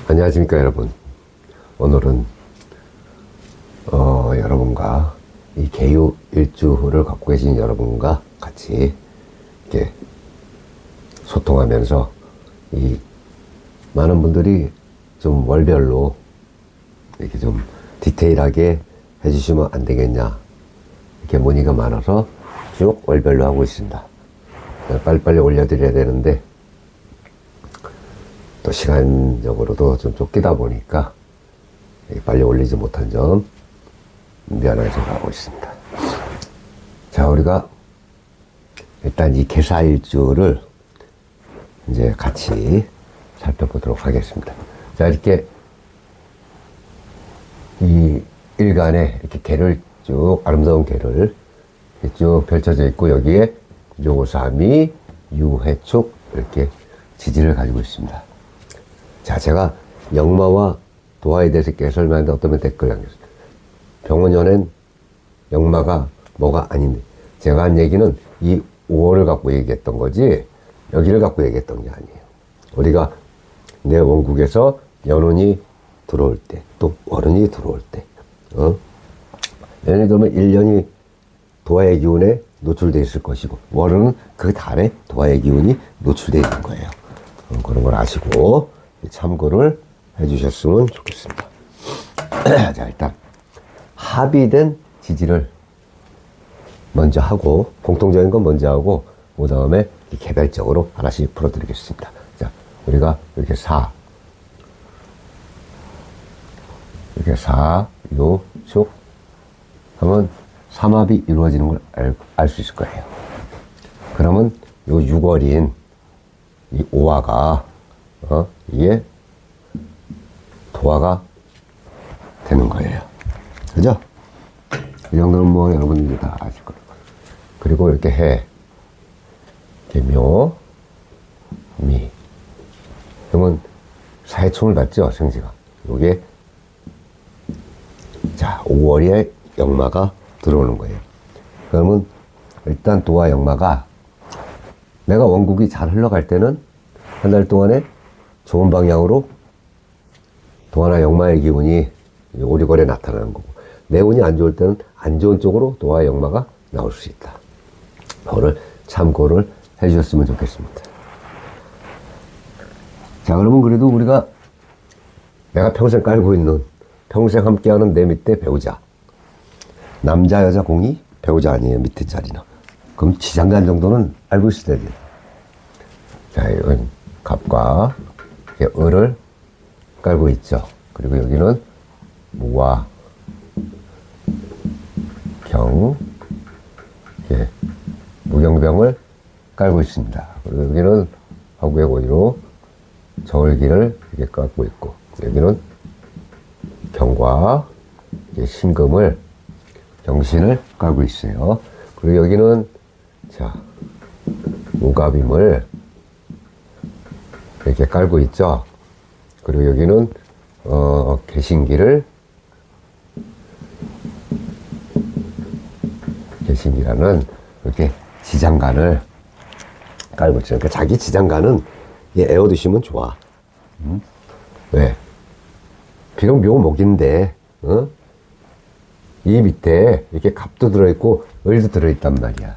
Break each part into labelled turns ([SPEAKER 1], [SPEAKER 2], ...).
[SPEAKER 1] 안녕하십니까 여러분. 오늘은 여러분과 이 개유 일주를 갖고 계신 여러분과 같이 이렇게 소통하면서 이 많은 분들이 좀 월별로 이렇게 좀 디테일하게 해주시면 안 되겠냐 이렇게 문의가 많아서 쭉 월별로 하고 있습니다. 빨리빨리 올려드려야 되는데 또 시간적으로도 좀 쫓기다 보니까 빨리 올리지 못한 점 미안하게 생각하고 있습니다. 자, 우리가 일단 이 개사일주를 이제 같이 살펴보도록 하겠습니다. 자, 이렇게 이 일간에 이렇게 개를 쭉, 아름다운 개를 쭉 펼쳐져 있고, 여기에 묘삼이, 유해축, 이렇게 지지를 가지고 있습니다. 자, 제가 역마와 도화에 대해서 이렇게 설명하는데 어떤 댓글 남겼어요. 병원연엔 역마가 뭐가 아닌데, 제가 한 얘기는 이 5월을 갖고 얘기했던 거지, 여기를 갖고 얘기했던 게 아니에요. 우리가 내 원국에서 연운이 들어올 때, 또 월운이 들어올 때, 예를 들면 1년이 도화의 기운에 노출되어 있을 것이고, 월은 그 달에 도화의 기운이 노출되어 있는 거예요. 그런 걸 아시고, 참고를 해주셨으면 좋겠습니다. 자, 일단 합의된 지지를 먼저 하고, 공통적인 건 먼저 하고, 그 다음에 개별적으로 하나씩 풀어드리겠습니다. 자, 우리가 이렇게 이렇게 요, 축 하면 삼합이 이루어지는 걸 알 수 있을 거예요. 그러면 요 6월인 이 오화가 이게 도화가 되는 거예요. 그죠? 이 정도는 뭐 여러분들이 다 아실 거예요. 그리고 이렇게 해, 이렇게 묘, 미. 그러면 사해충을 받죠, 생지가. 요게, 자, 5월에 역마가 들어오는 거예요. 그러면 일단 도화 역마가 내가 원국이 잘 흘러갈 때는 한 달 동안에 좋은 방향으로 도화나 역마의 기운이 오리걸에 나타나는 거고, 내 운이 안 좋을 때는 안 좋은 쪽으로 도화 역마가 나올 수 있다. 그거를 참고를 해 주셨으면 좋겠습니다. 자, 그러면 그래도 우리가 내가 평생 깔고 있는, 평생 함께하는 내 밑에 배우자, 남자 여자 공이 배우자 아니에요, 밑에 자리는. 그럼 지장간 정도는 알고 있어야 돼요. 자, 이건 갑과 을을 깔고 있죠. 그리고 여기는 무와 경, 무경병을 깔고 있습니다. 그리고 여기는 화구의 고지로 저울기를 이렇게 깔고 있고, 여기는 경과 신금을, 경신을 깔고 있어요. 그리고 여기는 자, 무갑임을 이렇게 깔고 있죠. 그리고 여기는 개신기라는 이렇게 지장간을 깔고 있죠. 그러니까 자기 지장간은 에워두시면 좋아. 왜? 비록 묘목인데, 이 밑에 이렇게 갑도 들어있고 을도 들어있단 말이야.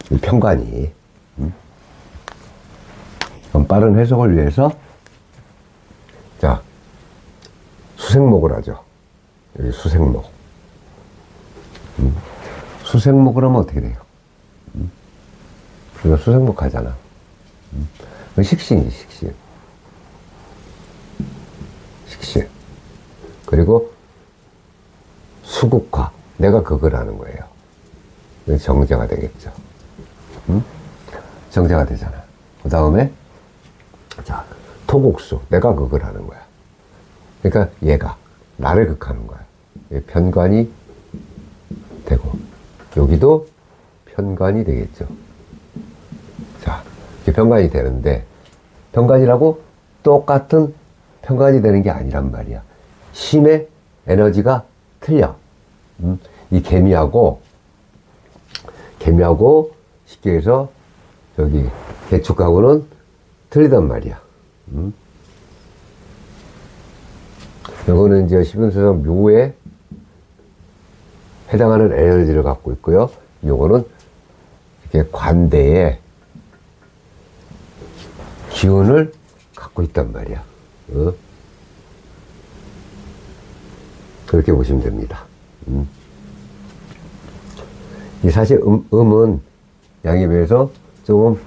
[SPEAKER 1] 이 편관이. 그럼 빠른 해석을 위해서, 자, 수생목을 하죠. 여기 수생목. 수생목을 하면 어떻게 돼요? 우리가 수생목 하잖아. 식신이지, 식신. 식신. 그리고 수국화. 내가 그걸 하는 거예요. 정제가 되겠죠. 정제가 되잖아. 그 다음에, 자, 토곡수. 내가 그걸 하는 거야. 그러니까 얘가 나를 극하는 거야. 편관이 되고, 여기도 편관이 되겠죠. 자, 이렇게 편관이 되는데, 편관이라고 똑같은 편관이 되는 게 아니란 말이야. 힘의 에너지가 틀려. 이 개미하고 쉽게 해서 저기 개축하고는 틀리단 말이야. 요거는 이제 십운수성 묘에 해당하는 에너지를 갖고 있고요. 요거는 이렇게 관대의 기운을 갖고 있단 말이야. 그렇게 보시면 됩니다. 이 사실 음은 양에 비해서 조금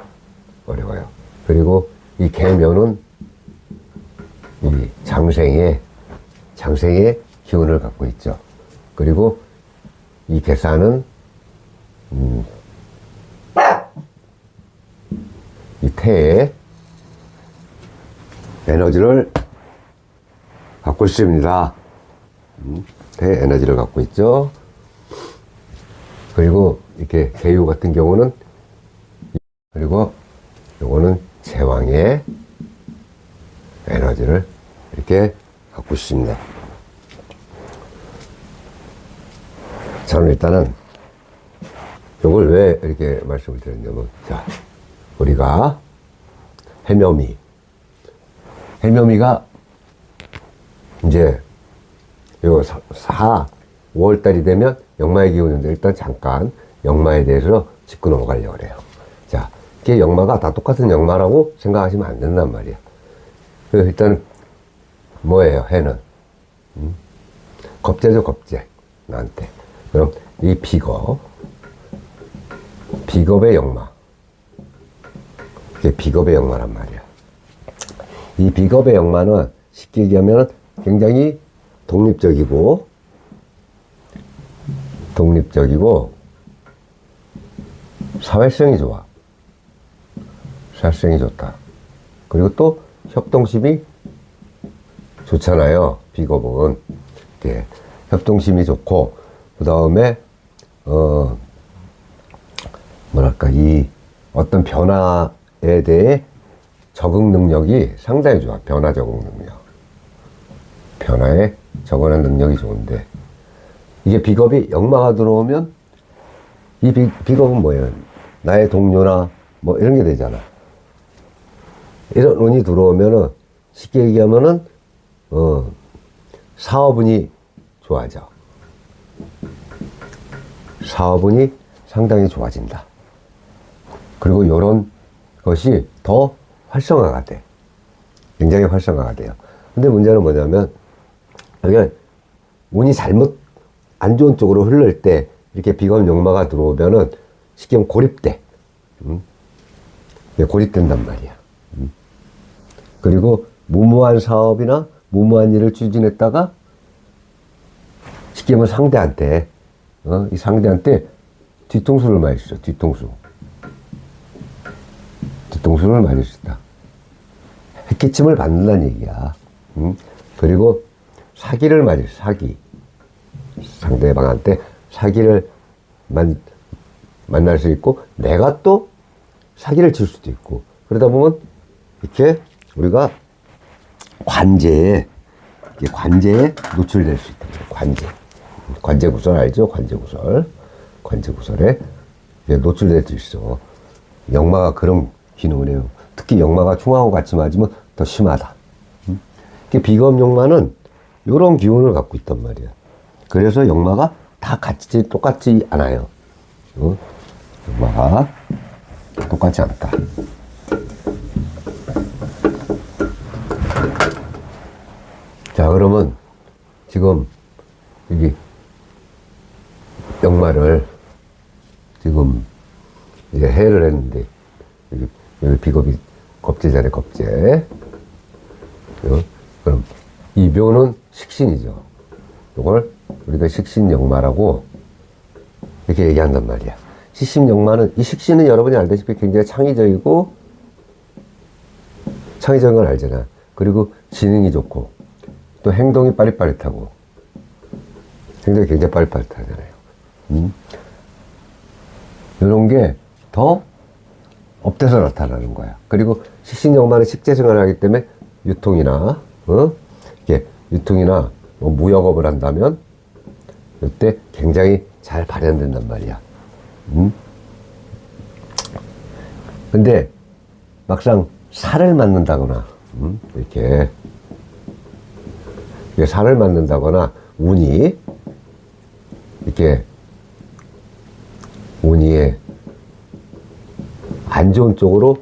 [SPEAKER 1] 어려워요. 그리고 이 계면은 이 장생의 기운을 갖고 있죠. 그리고 이 계산은 이 태의 에너지를 갖고 있습니다. 태의 에너지를 갖고 있죠. 그리고 이렇게 개유 같은 경우는, 그리고 요거는 제왕의 에너지를 이렇게 갖고 있습니다. 저는 일단은 요걸 왜 이렇게 말씀을 드렸냐면, 자, 우리가 해묘미가 이제 요 5월달이 되면 역마의 기운인데, 일단 잠깐 역마에 대해서 짚고 넘어가려고 그래요. 자, 이게 역마가 다 똑같은 역마라고 생각하시면 안 된단 말이야. 일단 뭐예요? 해는 겁재죠, 겁재. 나한테. 그럼 이 비겁의 역마, 이게 비겁의 역마란 말이야. 이 비겁의 역마는 쉽게 얘기하면 굉장히 독립적이고 사회성이 좋아. 사회성이 좋다. 그리고 또 협동심이 좋잖아요. 비겁은. 예, 협동심이 좋고, 그 다음에 뭐랄까, 이 어떤 변화에 대해 적응 능력이 상당히 좋아. 변화 적응 능력. 변화에 적응하는 능력이 좋은데, 이게 비겁이 역마가 들어오면, 이 비겁은 뭐예요? 나의 동료나 뭐 이런 게 되잖아. 이런 운이 들어오면은, 쉽게 얘기하면은 사업운이 좋아져. 사업운이 상당히 좋아진다. 그리고 이런 것이 더 활성화가 돼. 굉장히 활성화가 돼요. 근데 문제는 뭐냐면, 이게 운이 잘못 안 좋은 쪽으로 흐를 때 이렇게 비겁 역마가 들어오면은 쉽게 고립돼. 고립된단 말이야. 그리고 무모한 사업이나 무모한 일을 추진했다가 쉽게 말하면 상대한테, 이 상대한테 뒤통수를 맞을 수 있어. 뒤통수를 맞을 수 있다. 해끼침을 받는다는 얘기야. 그리고 사기를 맞을 수, 사기. 상대방한테 사기를 만날 수 있고, 내가 또 사기를 칠 수도 있고, 그러다 보면 이렇게 우리가 관제에 노출될 수 있다. 관제구설 알죠? 관제구설에 노출될 수 있어. 역마가 그런 기능을 해요. 특히 역마가 충하고 같이 맞으면 더 심하다. 비겁 역마는 이런 기운을 갖고 있단 말이야. 그래서 역마가 다 똑같지 않아요. 역마가 똑같지 않다. 자, 그러면 지금 여기 역마를 지금 이제 해를 했는데, 여기 비겁이 겁재잖아요, 겁재. 그럼 이 묘는 식신이죠. 이걸 우리가 식신역마라고 이렇게 얘기한단 말이야. 식신역마는, 이 식신은 여러분이 알다시피 굉장히 창의적인 건 알잖아. 그리고 지능이 좋고, 또 행동이 빠릿빠릿하고, 행동이 굉장히 빠릿빠릿하잖아요. 이런 게 더 업돼서 나타나는 거야. 그리고 식신역마는 식재생활을 하기 때문에 유통이나 뭐 무역업을 한다면 이때 굉장히 잘 발현된단 말이야. 근데 막상 살을 맞는다거나 이렇게 살을 맞는다거나 운이 이렇게 운이 안 좋은 쪽으로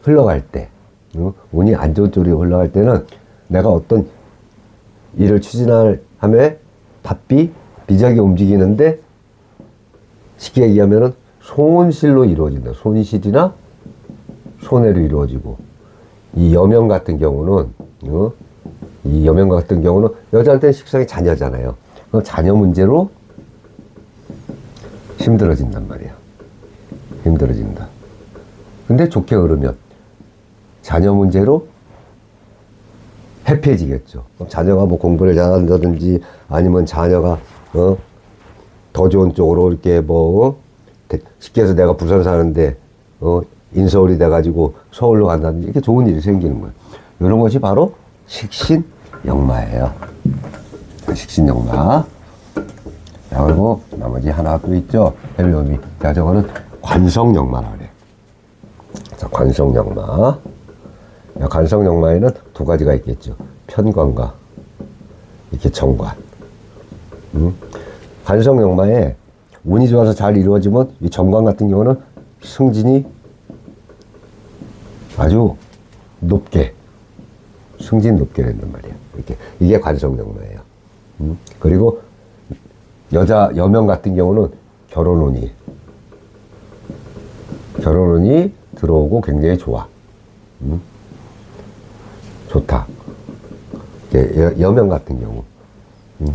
[SPEAKER 1] 흘러갈 때, 운이 안 좋은 쪽으로 흘러갈 때는 내가 어떤 일을 추진할 함에 바삐 비자하게 움직이는데 쉽게 얘기하면은 손실로 이루어진다. 손실이나 손해로 이루어지고, 이 여명 같은 경우는 이 여명 같은 경우는 여자한테는 식상이 자녀잖아요. 그럼 자녀 문제로 힘들어진단 말이야. 힘들어진다. 근데 좋게 흐르면 자녀 문제로 해피해지겠죠. 그럼 자녀가 뭐 공부를 잘한다든지 아니면 자녀가 더 좋은 쪽으로 이렇게 뭐 쉽게 해서 내가 부산 사는데 인서울이 돼가지고 서울로 간다든지 이렇게 좋은 일이 생기는 거예요. 이런 것이 바로 식신역마예요. 식신역마. 자, 그리고 나머지 하나 또 있죠. 헬로미. 자, 저거는 관성역마라 그래. 자, 관성역마. 관성역마에는 두 가지가 있겠죠. 편관과 이렇게 정관. 관성역마에 운이 좋아서 잘 이루어지면 이 정관 같은 경우는 승진이 아주 높게, 승진 높게 된단 말이에요. 이렇게. 이게 관성역마예요. 그리고 여명 같은 경우는 결혼운이 들어오고 굉장히 좋아. 좋다. 여명 같은 경우.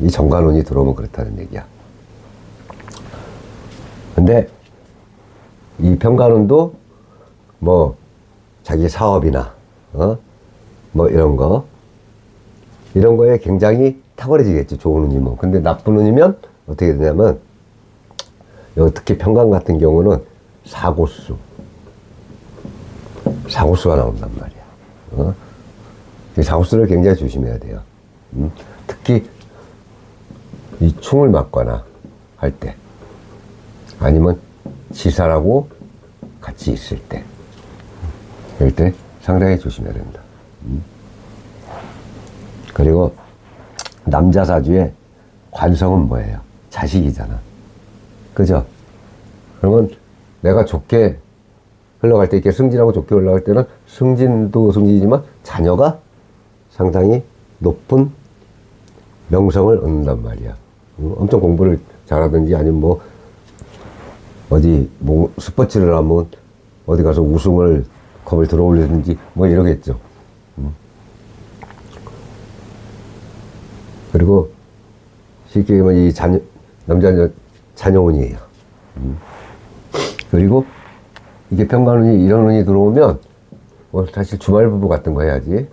[SPEAKER 1] 이 정관운이 들어오면 그렇다는 얘기야. 근데 이 편관운도 뭐 자기 사업이나 뭐 이런 거에 굉장히 탁월해지겠죠. 좋은 운이면. 근데 나쁜 운이면 어떻게 되냐면 특히 편관 같은 경우는 사고수가 나온단 말이야. 이 사고수를 굉장히 조심해야 돼요. 특히 이 충을 맞거나 할 때, 아니면 지사라고 같이 있을 때, 이럴 때 상당히 조심해야 된다. 그리고 남자 사주의 관성은 뭐예요? 자식이잖아. 그죠? 그러면 내가 좋게 흘러갈 때, 이렇게 승진하고 좋게 흘러갈 때는 승진도 승진이지만 자녀가 상당히 높은 명성을 얻는단 말이야. 엄청 공부를 잘하든지 아니면 뭐 어디 뭐 스포츠를 하면 어디 가서 우승을 컵을 들어올리든지 뭐 이러겠죠. 그리고 쉽게 얘기하면 이 남자 자녀운이에요. 그리고 이게 편관운이 이런 운이 들어오면 사실 주말부부 같은 거 해야지.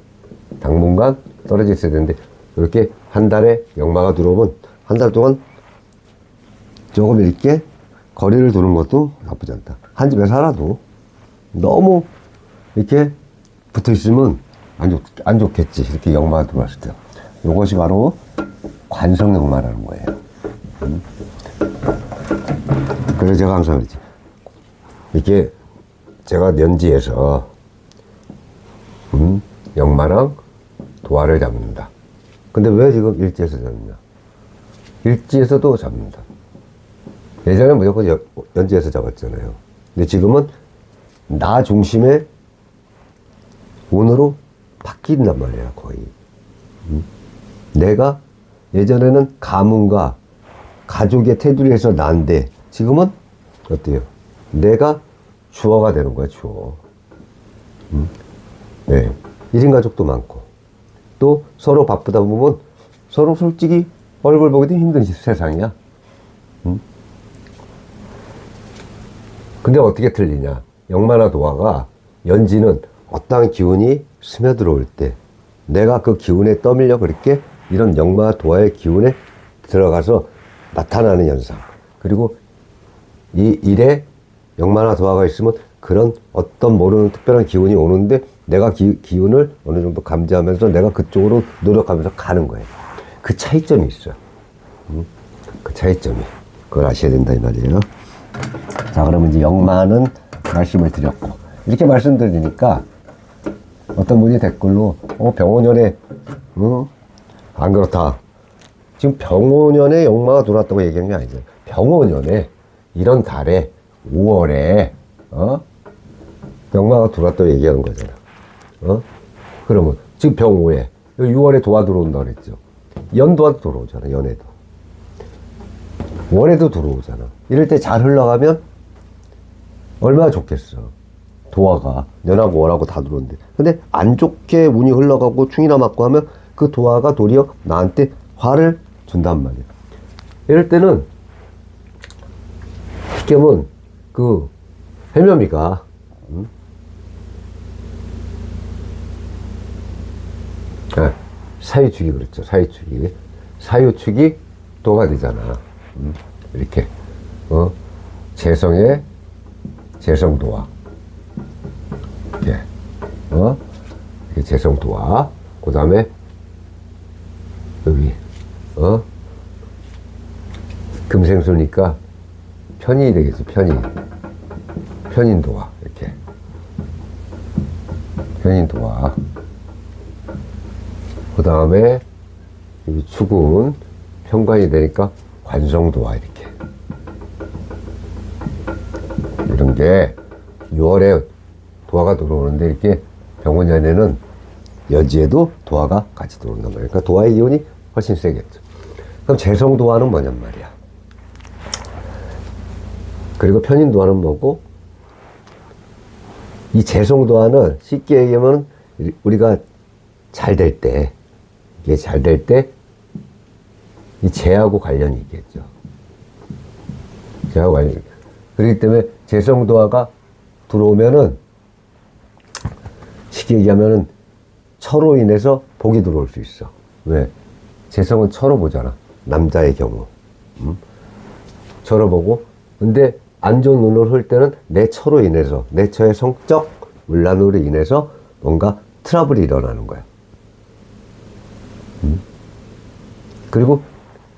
[SPEAKER 1] 당분간 떨어져 있어야 되는데 이렇게 한 달에 역마가 들어오면 한 달 동안 조금 이렇게 거리를 두는 것도 나쁘지 않다. 한 집에 살아도 너무 이렇게 붙어 있으면 안 좋겠지. 이렇게 역마가 들어왔을 때. 이것이 바로 관성역마라는 거예요. 그래서 제가 항상 그러지. 이렇게 제가 년지에서 역마랑 도화를 잡는다. 근데 왜 지금 일지에서 잡느냐? 일지에서도 잡는다. 예전에 무조건 연지에서 잡았잖아요. 근데 지금은 나 중심의 운으로 바뀐단 말이야, 거의. 내가 예전에는 가문과 가족의 테두리에서 난데 지금은 어때요? 내가 주어가 되는 거야, 주어. 네. 1인 가족도 많고 또 서로 바쁘다 보면 서로 솔직히 얼굴 보기도 힘든 세상이야. 근데 어떻게 틀리냐? 역마나 도화가 연지는 어떠한 기운이 스며들어올 때 내가 그 기운에 떠밀려 그렇게 이런 역마 도화의 기운에 들어가서 나타나는 현상. 그리고 이 일에 역마나 도화가 있으면 그런 어떤 모르는 특별한 기운이 오는데 내가 기운을 어느 정도 감지하면서 내가 그쪽으로 노력하면서 가는 거예요. 그 차이점이 있어요. 그 차이점이. 그걸 아셔야 된다 이 말이에요. 자, 그러면 이제 역마는 말씀을 드렸고, 이렇게 말씀드리니까 어떤 분이 댓글로 병원연에 안 그렇다. 지금 병오년에 역마가 들어왔다고 얘기한 게 아니죠. 병오년에 이런 달에 5월에 역마가 들어왔다고 얘기하는 거잖아. 그러면 지금 병오에 6월에 도화 들어온다 그랬죠. 연도화도 들어오잖아. 연에도 월에도 들어오잖아. 이럴 때 잘 흘러가면 얼마나 좋겠어. 도화가 연하고 월하고 다 들어오는데, 근데 안 좋게 운이 흘러가고 충이나 맞고 하면 그 도화가 도리어 나한테 화를 준단 말이야. 이럴 때는 쉽게면 그 해묘미가 사유축이 그렇죠. 사유축이 도가 되잖아. 이렇게 재성의 재성도화, 이렇게 이렇게 재성도화. 그 다음에 여기 금생수니까 편인이 되겠죠. 편인도화, 이렇게 편인도화. 그 다음에 여기 축은 편관이 되니까 관성도화, 이렇게. 이런 게 6월에 도화가 들어오는데, 이렇게 병원년에는 여지에도 도화가 같이 들어온단 말이야. 그러니까 도화의 기운이 훨씬 세겠죠. 그럼 재성도화는 뭐냔 말이야. 그리고 편인도화는 뭐고, 이 재성도화는 쉽게 얘기하면 우리가 잘 될 때, 이게 잘 될 때 이 재하고 관련이 있겠죠. 재하고 관련이. 그렇기 때문에 재성도화가 들어오면은 쉽게 얘기하면은 처로 인해서 복이 들어올 수 있어. 왜? 재성은 처로 보잖아. 남자의 경우. 처로 보고. 근데 안 좋은 눈을 흘 때는 내 처로 인해서, 내 처의 성적 문란으로 인해서 뭔가 트러블이 일어나는 거야. 그리고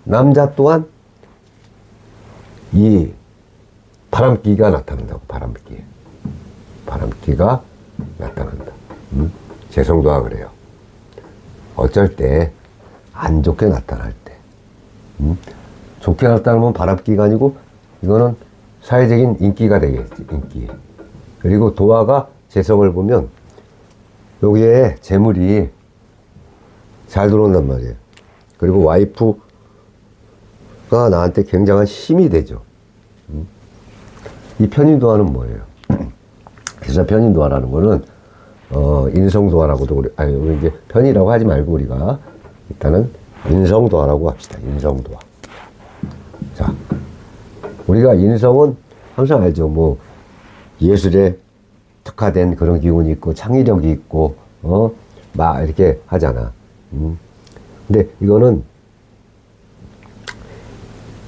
[SPEAKER 1] 남자 또한 이 바람기가 나타난다고. 바람기가 나타난다. 재성도화 그래요. 어쩔 때 안 좋게 나타날 때. 좋게 나타나면 바람기가 아니고 이거는 사회적인 인기가 되겠지. 인기. 그리고 도화가 재성을 보면 여기에 재물이 잘 들어온단 말이에요. 그리고 와이프가 나한테 굉장한 힘이 되죠. 이 편인도화는 뭐예요? 그래서 편인도화라는 거는 인성도화라고도 우리 이제 편이라고 하지 말고 우리가 일단은 인성도화라고 합시다. 인성도화. 자, 우리가 인성은 항상 알죠. 뭐 예술에 특화된 그런 기운이 있고 창의력이 있고 막 이렇게 하잖아. 근데 이거는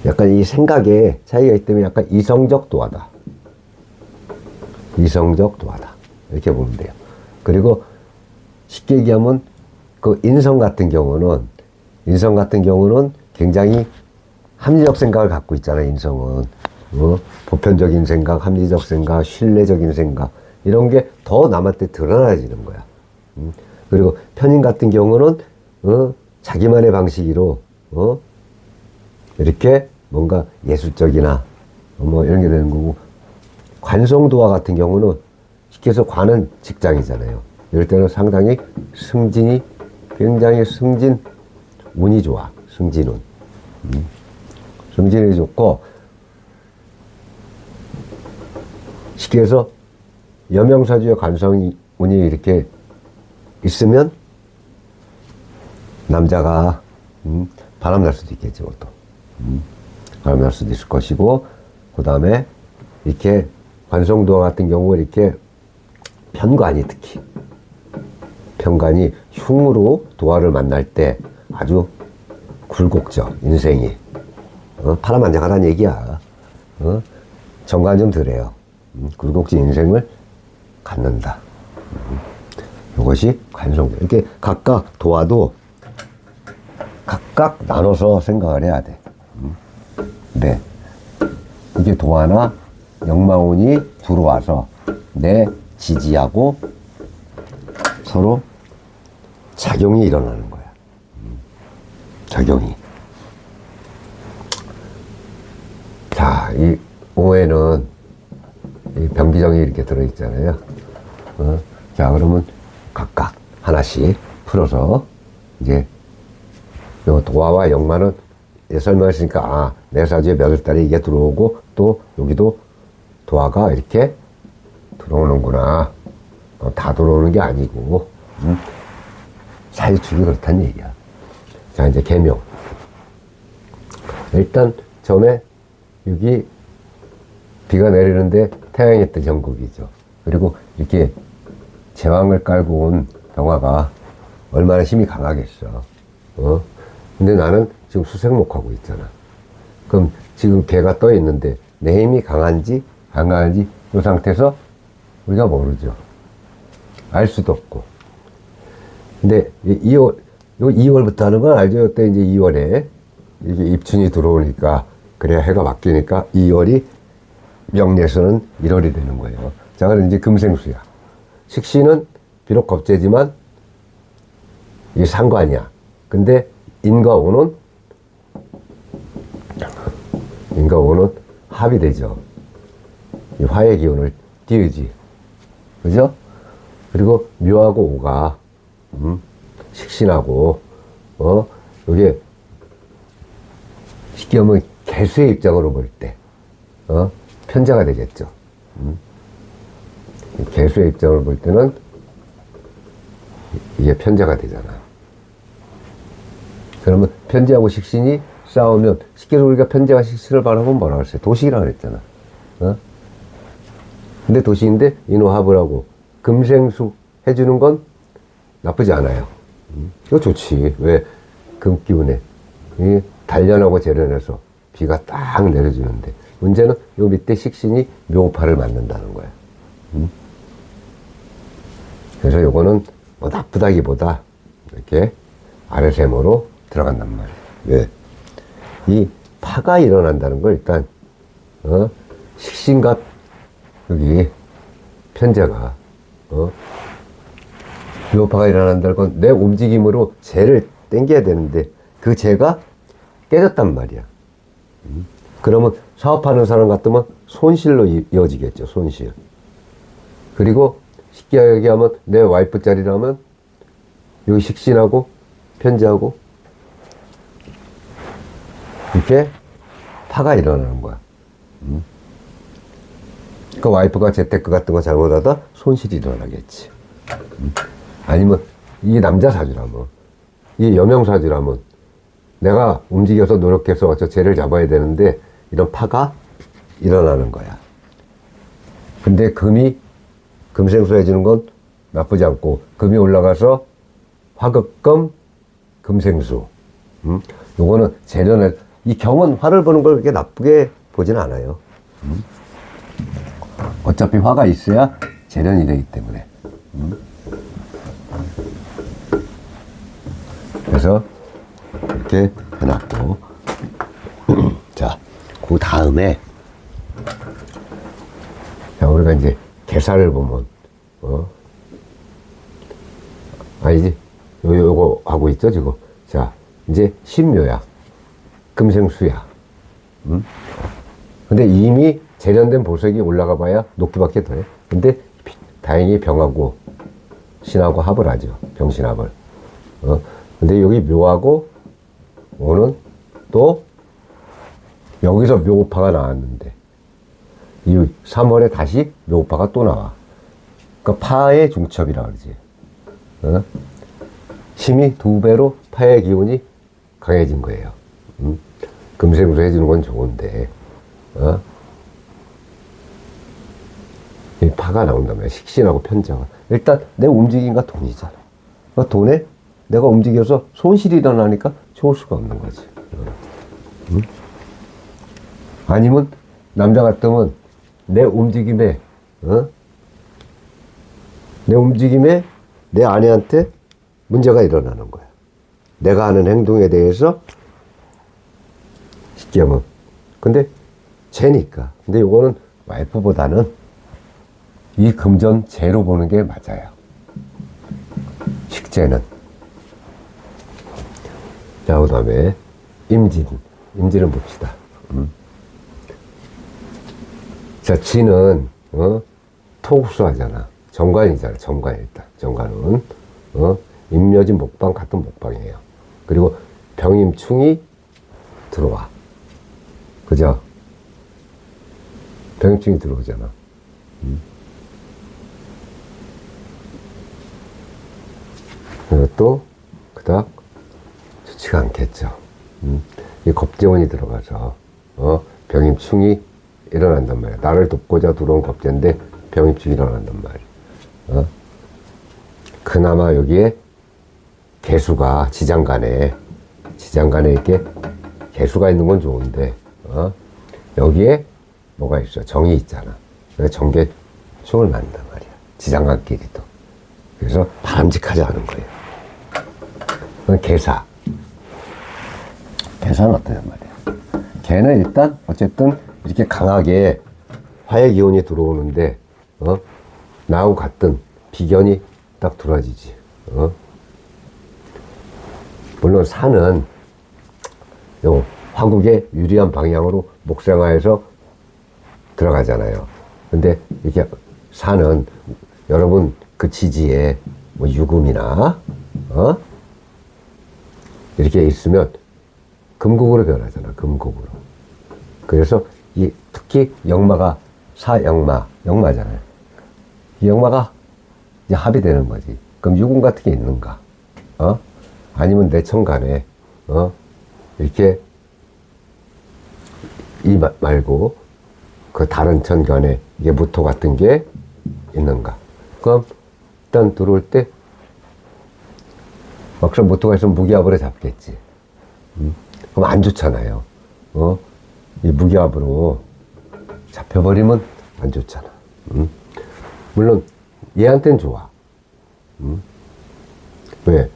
[SPEAKER 1] 약간 이 생각에 차이가 있기 때문에 약간 이성적 도화다. 이성적 도화다. 이렇게 보면 돼요. 그리고 쉽게 얘기하면 그 인성 같은 경우는 굉장히 합리적 생각을 갖고 있잖아요. 인성은. 보편적인 생각, 합리적 생각, 신뢰적인 생각, 이런 게 더 남한테 드러나지는 거야. 그리고 편인 같은 경우는 자기만의 방식으로 이렇게 뭔가 예술적이나 뭐 이런 게 되는 거고, 관성도화 같은 경우는 쉽게 해서 관은 직장이잖아요. 이럴 때는 상당히 굉장히 승진 운이 좋아. 승진운. 승진이 좋고, 쉽게 해서 여명사주의 관성이 운이 이렇게 있으면 남자가 바람 날 수도 있겠죠. 또 바람 날 수도 있을 것이고, 그 다음에 이렇게 관성도화 같은 경우 이렇게 편관이, 특히 편관이 흉으로 도화를 만날 때 아주 굴곡져. 인생이 파란만장하다는 얘기야. 정관 좀 드려요. 굴곡진 인생을 갖는다. 이것이 관성도. 이렇게 각각 도화도 각각 나눠서 생각을 해야 돼. 네. 이게 도화나 역마운이 들어와서 내 지지하고 서로 작용이 일어나는 거야. 작용이. 자, 이 오에는 이 병기정이 이렇게 들어있잖아요. 자, 그러면 각각 하나씩 풀어서 이제 요 도화와 역마는 설명했으니까, 아, 내 사주에 몇 월 달에 이게 들어오고 또 여기도 도화가 이렇게 들어오는구나. 다 들어오는 게 아니고 사유축이 그렇다는 얘기야. 자, 이제 계명. 일단 처음에 여기 비가 내리는데 태양이 뜬 형국이죠. 그리고 이렇게 제왕을 깔고 온 병화가 얼마나 힘이 강하겠어. 근데 나는 지금 수생목하고 있잖아. 그럼 지금 개가 떠 있는데 내 힘이 강한지 안 강한지 이 상태에서 우리가 모르죠. 알 수도 없고. 근데 2월부터 하는 건 알죠. 그때 이제 2월에 이게 입춘이 들어오니까, 그래야 해가 바뀌니까 2월이 명리에서는 1월이 되는 거예요. 자, 그럼 이제 금생수야. 식신은 비록 겁재지만 이게 상관이야. 근데 인과 오는 합이 되죠. 이 화의 기운을 띄우지. 그죠? 그리고 묘하고 오가, 식신하고, 이게 쉽게 하면 개수의 입장으로 볼 때, 편제가 되겠죠. 개수의 입장으로 볼 때는 이게 편제가 되잖아. 그러면 편제하고 식신이 싸우면, 쉽게 우리가 편제와 식신을 바라보면 뭐라 그랬어요? 도식이라고 그랬잖아. 근데 도식인데 인호합을 하고 금생수 해주는 건 나쁘지 않아요. 이거 좋지. 왜? 금기운에 단련하고 재련해서 비가 딱 내려주는데, 문제는 요 밑에 식신이 묘파를 맞는다는 거야. 그래서 요거는 뭐 나쁘다기보다 이렇게 아래세모로 들어간단 말이야. 왜? 이 파가 일어난다는 걸 일단 식신과 여기 편제가 묘파가 일어난다는 건 내 움직임으로 재를 땡겨야 되는데 그 재가 깨졌단 말이야. 그러면 사업하는 사람 같으면 손실로 이어지겠죠. 손실. 그리고 쉽게 얘기하면 내 와이프 자리라면 여기 식신하고 편제하고 이렇게 파가 일어나는 거야. 그 와이프가 재테크 같은 거 잘못하다 손실이 일어나겠지. 아니면 이게 남자 사주라면, 이게 여명 사주라면 내가 움직여서 노력해서 저 재를 잡아야 되는데 이런 파가 일어나는 거야. 근데 금생수 해주는 건 나쁘지 않고, 금이 올라가서 화극금 금생수. 요거는 재련을, 이 경은 화를 보는 걸 그렇게 나쁘게 보진 않아요. 어차피 화가 있어야 재련이 되기 때문에. 그래서 이렇게 해놨고. 자, 그 다음에, 자, 우리가 이제 개사를 보면, 아니지, 요거 하고 있죠, 지금. 자, 이제 신묘야. 금생수야. 근데 이미 재련된 보석이 올라가 봐야 녹두밖에 더 해. 근데 다행히 병하고 신하고 합을 하죠. 병신합을. 근데 여기 묘하고 오는 또 여기서 묘파가 나왔는데 이 3월에 다시 묘파가 또 나와. 그러니까 파의 중첩이라 그러지. 힘이 2배로 파의 기운이 강해진 거예요. 금생으로 해주는 건 좋은데, 이 파가 나온단 말이야. 식신하고 편자가. 일단 내 움직임과 돈이잖아. 그러니까 돈에 내가 움직여서 손실이 일어나니까 좋을 수가 없는 거지. 아니면 남자 같으면 내 움직임에 내 아내한테 문제가 일어나는 거야. 내가 하는 행동에 대해서 쉽게 하면. 근데 쟤니까. 근데 요거는 와이프보다는 이 금전 재로 보는 게 맞아요. 식재는. 자, 그 다음에 임진. 임진을 봅시다. 자, 진은, 토국수하잖아. 정관이잖아. 정관, 일단. 정관은, 임묘진 목방 같은 목방이에요. 그리고 병임충이 들어와. 그죠? 병임충이 들어오잖아. 그리고 또, 그닥 좋지가 않겠죠. 이 겁재운이 들어가서, 병임충이 일어난단 말이야. 나를 돕고자 들어온 겁재인데, 병임충이 일어난단 말이야. 그나마 여기에 개수가 지장간에 이렇게 개수가 있는 건 좋은데, 여기에 뭐가 있어? 정이 있잖아. 그래서 정계충을 만든단 말이야. 지장간끼리도. 그래서 바람직하지 않은 거예요. 그건 개사. 개사는 어떠냔 말이야. 개는 일단 어쨌든 이렇게 강하게 화의 기운이 들어오는데, 나하고 같은 비견이 딱 들어와지지. 물론 산은 요 화국의 유리한 방향으로 목생화해서 들어가잖아요. 근데 이렇게 산은 여러분 그 지지에 뭐 유금이나 이렇게 있으면 금국으로 변하잖아. 금국으로. 그래서 이 특히 역마가 역마잖아요. 이 역마가 이제 합이 되는 거지. 그럼 유금 같은 게 있는가? 아니면 내천간에 이렇게 이 말고 그 다른 천간에 이게 무토 같은 게 있는가? 그럼 일단 들어올 때 막상 무토가 있으면 무기압으로 잡겠지. 그럼 안 좋잖아요. 이 무기압으로 잡혀버리면 안 좋잖아. 물론 얘한테는 좋아. 왜?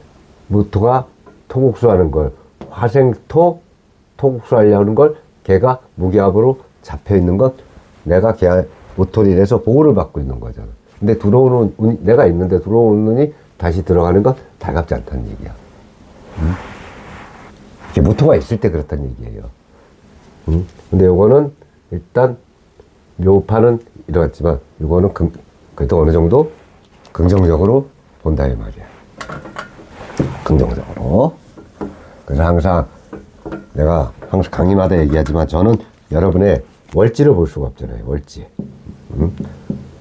[SPEAKER 1] 무토가 토국수 하는 걸, 화생토 토국수 하려는 걸 걔가 무기압으로 잡혀 있는 건 내가 걔 무토를 해서 보호를 받고 있는 거잖아. 근데 들어오는 운이, 내가 있는데 들어오는 운이 다시 들어가는 건 달갑지 않다는 얘기야. 이렇게 무토가 있을 때 그렇다는 얘기예요. 근데 요거는 일단 묘파는 일어났지만 요거는 그래도 어느 정도 긍정적으로 본다 이 말이야. 긍정적으로. 그래서 항상 내가 항상 강의마다 얘기하지만 저는 여러분의 월지를 볼 수가 없잖아요. 월지.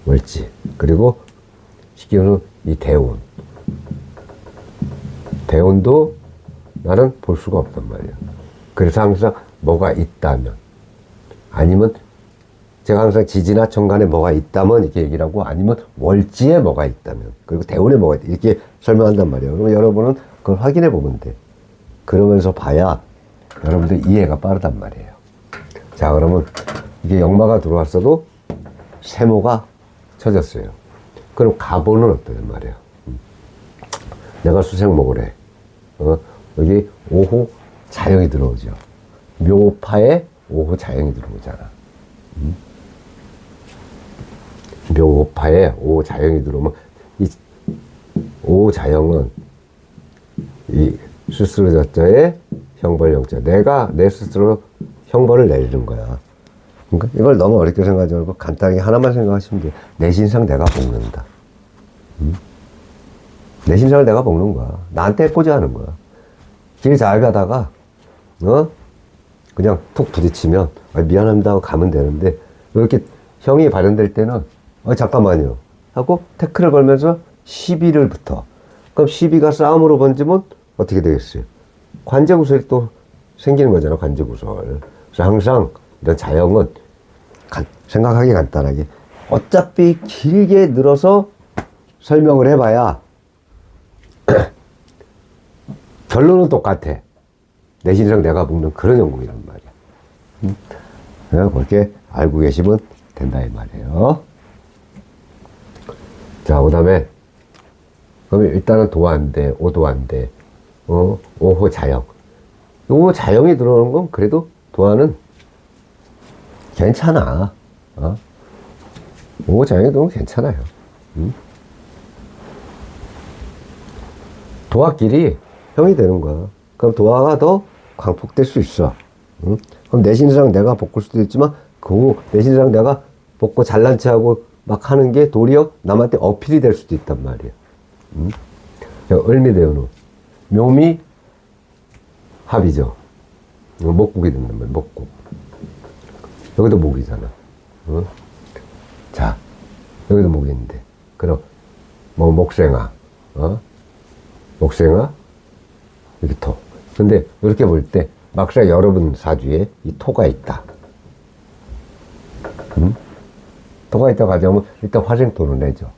[SPEAKER 1] 월지. 그리고 쉽게 말해서 이 대운. 대운도 나는 볼 수가 없단 말이야. 그래서 항상 뭐가 있다면 아니면 제가 항상 지지나 천간에 뭐가 있다면 이렇게 얘기를 하고 아니면 월지에 뭐가 있다면 그리고 대운에 뭐가 있다 이렇게 설명한단 말이에요. 그럼 여러분은 그걸 확인해 보면 돼. 그러면서 봐야 여러분들 이해가 빠르단 말이에요. 자, 그러면 이게 역마가 들어왔어도 세모가 쳐졌어요. 그럼 가보는 어떠냔 말이에요. 내가 수생목을 해. 여기 오후 자영이 들어오죠. 묘파에 오후 자영이 들어오잖아. 묘파에 오후 자영이 들어오면 이 오후 자영은 이 스스로 저자의 형벌 영자. 내가 내 스스로 형벌을 내리는 거야. 그러니까 이걸 너무 어렵게 생각하지 말고 간단하게 하나만 생각하시면 돼요. 내 신상 내가 볶는다. 내 신상을 내가 볶는 거야. 나한테 해코지 하는 거야. 길 잘 가다가 그냥 툭 부딪히면 미안합니다 하고 가면 되는데 이렇게 형이 발현될 때는 잠깐만요 하고 태클을 걸면서 시비를 붙어. 그럼 시비가 싸움으로 번지면 어떻게 되겠어요? 관제구설이 또 생기는 거잖아. 관제구설. 그래서 항상 이런 자영은 생각하기 간단하게 어차피 길게 늘어서 설명을 해봐야 결론은 똑같아. 내 신상 내가 묵는 그런 연구이란 말이야. 그렇게 알고 계시면 된다 이 말이에요. 자, 그 다음에 그러면 일단은 도안대, 오도안대, 오호 자영. 오호 자영이 들어오는 건 그래도 도안은 괜찮아. 오호 자영이 들어오면 괜찮아요. 도화끼리 형이 되는 거야. 그럼 도화가 더 광폭될 수 있어. 응? 그럼 내 신이랑 내가 볶을 수도 있지만 내 신이랑 내가 볶고 잘난 체하고 막 하는 게 도리어 남한테 어필이 될 수도 있단 말이야. 응? 을미대운은 묘미 합이죠. 목국이 된단 말이야. 목국. 여기도 목이잖아. 응? 자, 여기도 목이 있는데 그럼 뭐 목생화, 목생화, 이렇게 토. 근데 이렇게 볼 때 막상 여러분 사주에 이 토가 있다. 토가 있다고 가져오면 일단 화생토를 내죠.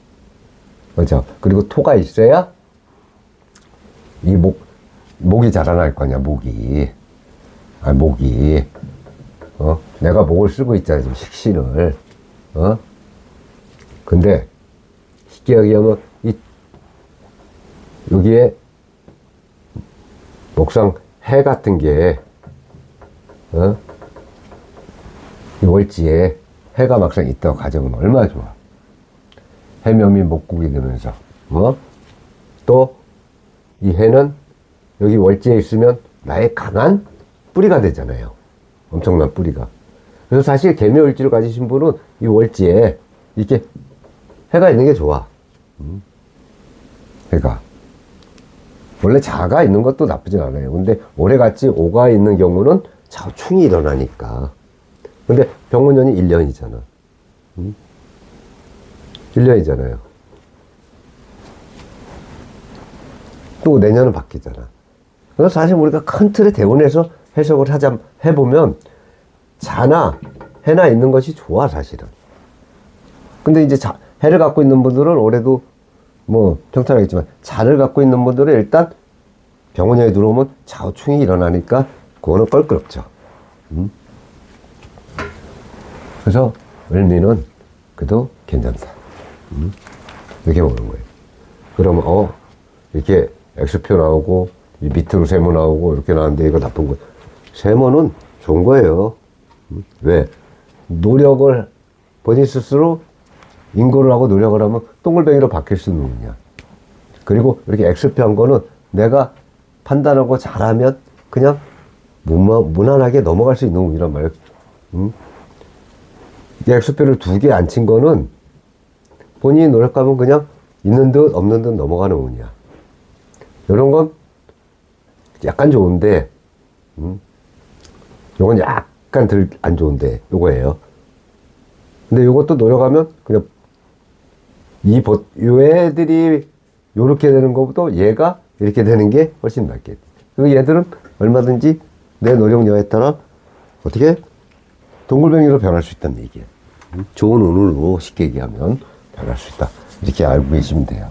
[SPEAKER 1] 그렇죠? 그리고 토가 있어야 이 목이 자라날 거냐, 목이. 내가 목을 쓰고 있잖아, 지금 식신을. 근데 쉽게 얘기하면 여기에 목상 해 같은 게 이 월지에 해가 막상 있다고 가정하면 얼마나 좋아. 해묘미 목국이 되면서 또 이 해는 여기 월지에 있으면 나의 강한 뿌리가 되잖아요. 엄청난 뿌리가. 그래서 사실 개묘일지를 가지신 분은 이 월지에 이렇게 해가 있는 게 좋아. 해가. 원래 자가 있는 것도 나쁘진 않아요. 근데 올해같이 오가 있는 경우는 자충이 일어나니까. 근데 병원년이 1년이잖아. 1년이잖아요. 또 내년은 바뀌잖아. 그래서 사실 우리가 큰 틀의 대본에서 해석을 해보면 자나 해나 있는 것이 좋아, 사실은. 근데 이제 해를 갖고 있는 분들은 올해도 뭐 평탄하겠지만 자를 갖고 있는 분들은 일단 병원에 들어오면 좌우충이 일어나니까 그거는 껄끄럽죠. 그래서 을미는 그래도 괜찮다. 이렇게 보는 거예요. 그러면 이렇게 X표 나오고 밑으로 세모 나오고 이렇게 나왔는데 이거 나쁜 거예요. 세모는 좋은 거예요. 왜? 노력을 본인 스스로 인고를 하고 노력을 하면 동글뱅이로 바뀔 수 있는 운이야. 그리고 이렇게 X표 한 거는 내가 판단하고 잘하면 그냥 무난하게 넘어갈 수 있는 운이란 말이야. 이 X표를 2개 안 친 거는 본인이 노력하면 그냥 있는 듯 없는 듯 넘어가는 운이야. 이런 건 약간 좋은데, 요건 약간 덜 안 좋은데, 요거예요. 근데 요것도 노력하면 그냥 요 애들이 요렇게 되는 것보다 얘가 이렇게 되는 게 훨씬 낫겠지. 그리고 얘들은 얼마든지 내 노력 여하에 따라 어떻게 동글뱅이로 변할 수 있다는 얘기야. 좋은 운으로 쉽게 얘기하면 변할 수 있다. 이렇게 알고 계시면 돼요.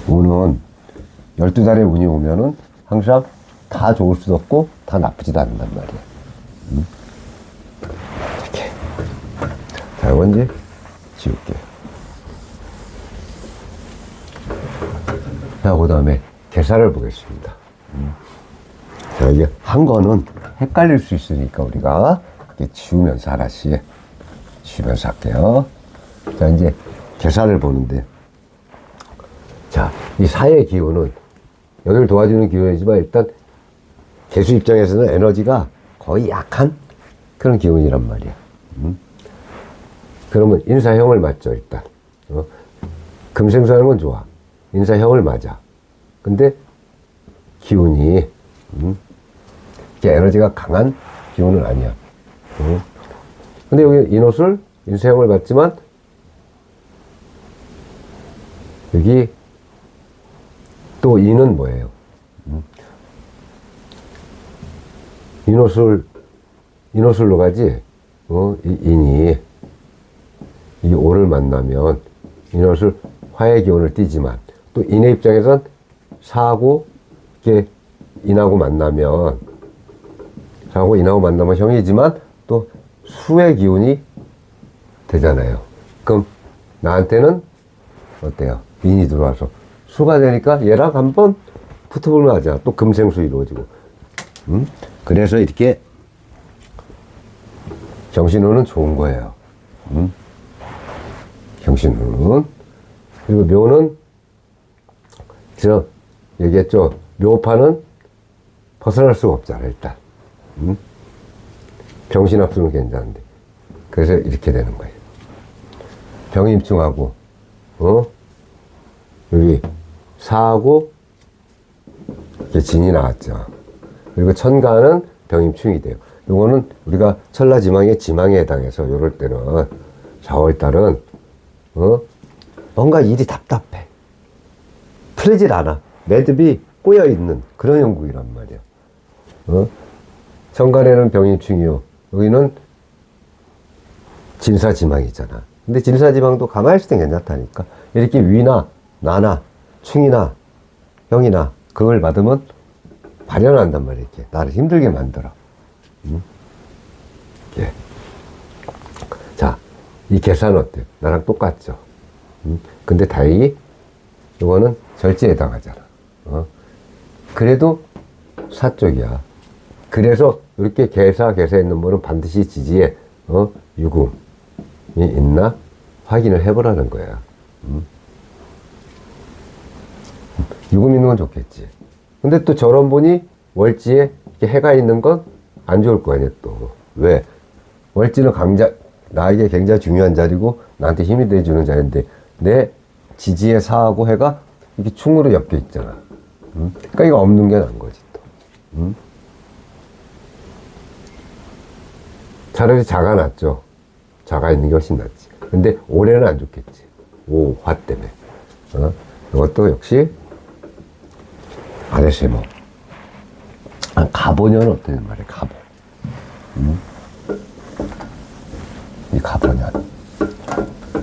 [SPEAKER 1] 운은 12달의 운이 오면은 항상 다 좋을 수도 없고 다 나쁘지도 않는단 말이야. 이렇게. 자, 이건 이제 지울게요. 자, 그 다음에 계산을 보겠습니다. 자, 이게 한 거는 헷갈릴 수 있으니까 우리가 이렇게 지우면서 하나씩 지우면서 할게요. 자, 이제 계산을 보는데, 자, 이 사의 기운은 여기를 도와주는 기운이지만 일단 개수 입장에서는 에너지가 거의 약한 그런 기운이란 말이야. 그러면 인사형을 맞죠, 일단. 금생수하는 건 좋아. 인사형을 맞아. 근데 기운이 이게 에너지가 강한 기운은 아니야. 근데 여기 인옷을 인사형을 맞지만 여기 또 인은 뭐예요? 인옷을로 가지. 이 인이 이 오를 만나면 인옷을 화의 기운을 띠지만 또 인의 입장에선 사하고 이렇게 인하고 만나면 형이지만 또 수의 기운이 되잖아요. 그럼 나한테는 어때요? 인이 들어와서 수가 되니까 얘랑 한번 붙어보면 하자. 또 금생수 이루어지고. 그래서 이렇게 경신운은 좋은 거예요. 경신운은. 그리고 묘는 얘기했죠. 묘파는 벗어날 수가 없잖아, 일단. 병신합수는 괜찮은데. 그래서 이렇게 되는 거예요. 병임충하고, 여기 사하고, 이렇게 진이 나왔죠. 그리고 천간은 병임충이 돼요. 요거는 우리가 천라지망의 지망에 해당해서 요럴 때는 4월달은, 뭔가 일이 답답해. 풀리질 않아. 매듭이 꼬여있는 그런 형국이란 말이야. 천간에는 병임충이요. 여기는 진사지망이잖아. 근데 진사지망도 가만히 있을 땐 괜찮다니까. 이렇게 위나, 나나, 충이나, 형이나, 그걸 받으면 발현한단 말이야. 이렇게. 나를 힘들게 만들어. 예. 자, 이 계산은 어때요? 나랑 똑같죠? 근데 다행히, 이거는 절제에 해당하잖아. 그래도 사쪽이야. 그래서 이렇게 개사 있는 분은 반드시 지지에, 유금이 있나? 확인을 해보라는 거야. 유금 있는 건 좋겠지. 근데 또 저런 분이 월지에 이렇게 해가 있는 건 안 좋을 거 아니야, 또. 왜? 월지는 나에게 굉장히 중요한 자리고, 나한테 힘이 돼주는 자리인데, 내 지지에 사하고 해가 이렇게 충으로 엮여 있잖아. 그러니까 이거 없는 게 나은 거지, 또. 차라리 자가 낫죠. 자가 있는 게 훨씬 낫지. 근데 올해는 안 좋겠지. 화 때문에. 이것도 역시 아래세모. 가보년은 어떤 말이야, 가보. 이 가보년.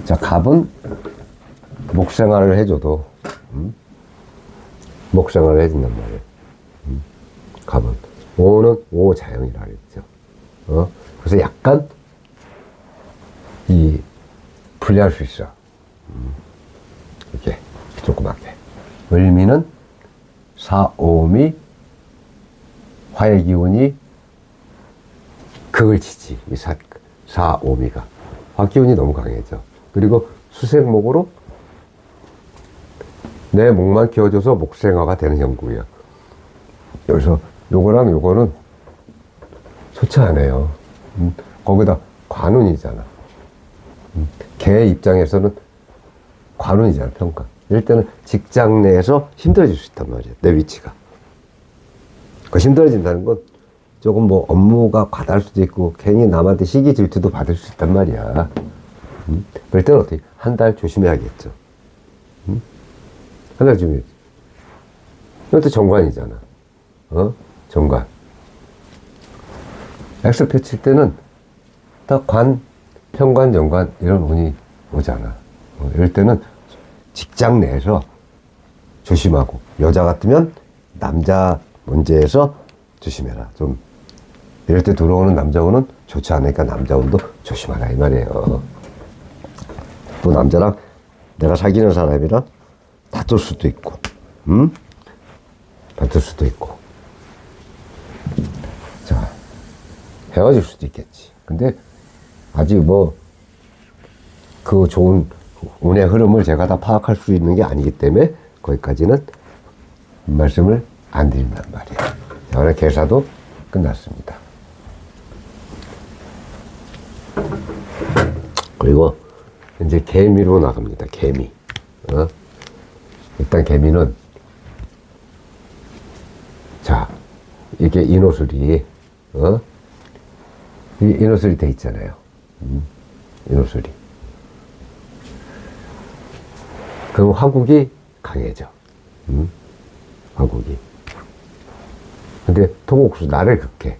[SPEAKER 1] 자, 갑은 목생활을 해줘도, 목생활을 해준단 말이에요. 갑은. 오는 오자영이라 그랬죠. 그래서 약간, 불리할 수 있어. 이렇게, 조그맣게. 을미는 사오미, 화의 기운이 극을 치지. 이 사오미가. 화 기운이 너무 강해져. 그리고 수생목으로 내 목만 키워줘서 목생화가 되는 형국이야. 여기서 요거랑 요거는 좋지 않아요. 거기다 관운이잖아. 개 입장에서는 관운이잖아, 평가. 이럴 때는 직장 내에서 힘들어질 수 있단 말이야, 내 위치가. 그 힘들어진다는 건 조금 뭐 업무가 과다할 수도 있고, 괜히 남한테 시기 질투도 받을 수 있단 말이야. 그럴 때는 어떻게? 한 달 조심해야겠죠. 한 달 조심해야지. 이것도 정관이잖아. 정관. X표 칠 때는 다 관, 편관, 정관 이런 운이 오잖아. 이럴 때는 직장 내에서 조심하고, 여자 같으면 남자 문제에서 조심해라. 좀 이럴 때 들어오는 남자운은 좋지 않으니까 남자운도 조심하라 이 말이에요. 또 남자랑 내가 사귀는 사람이랑 다툴 수도 있고, 다툴 수도 있고, 자, 헤어질 수도 있겠지. 근데 아직 뭐 그 좋은 운의 흐름을 제가 다 파악할 수 있는 게 아니기 때문에 거기까지는 말씀을 안 드린단 말이에요. 자, 오늘 계사도 끝났습니다. 그리고 이제 개미로 나갑니다. 개미. 일단 개미는, 자, 이게 인호술이, 인호술이 돼 있잖아요. 인호술이. 그럼 화국이 강해져. 화국이. 근데 토목수, 나를 극해.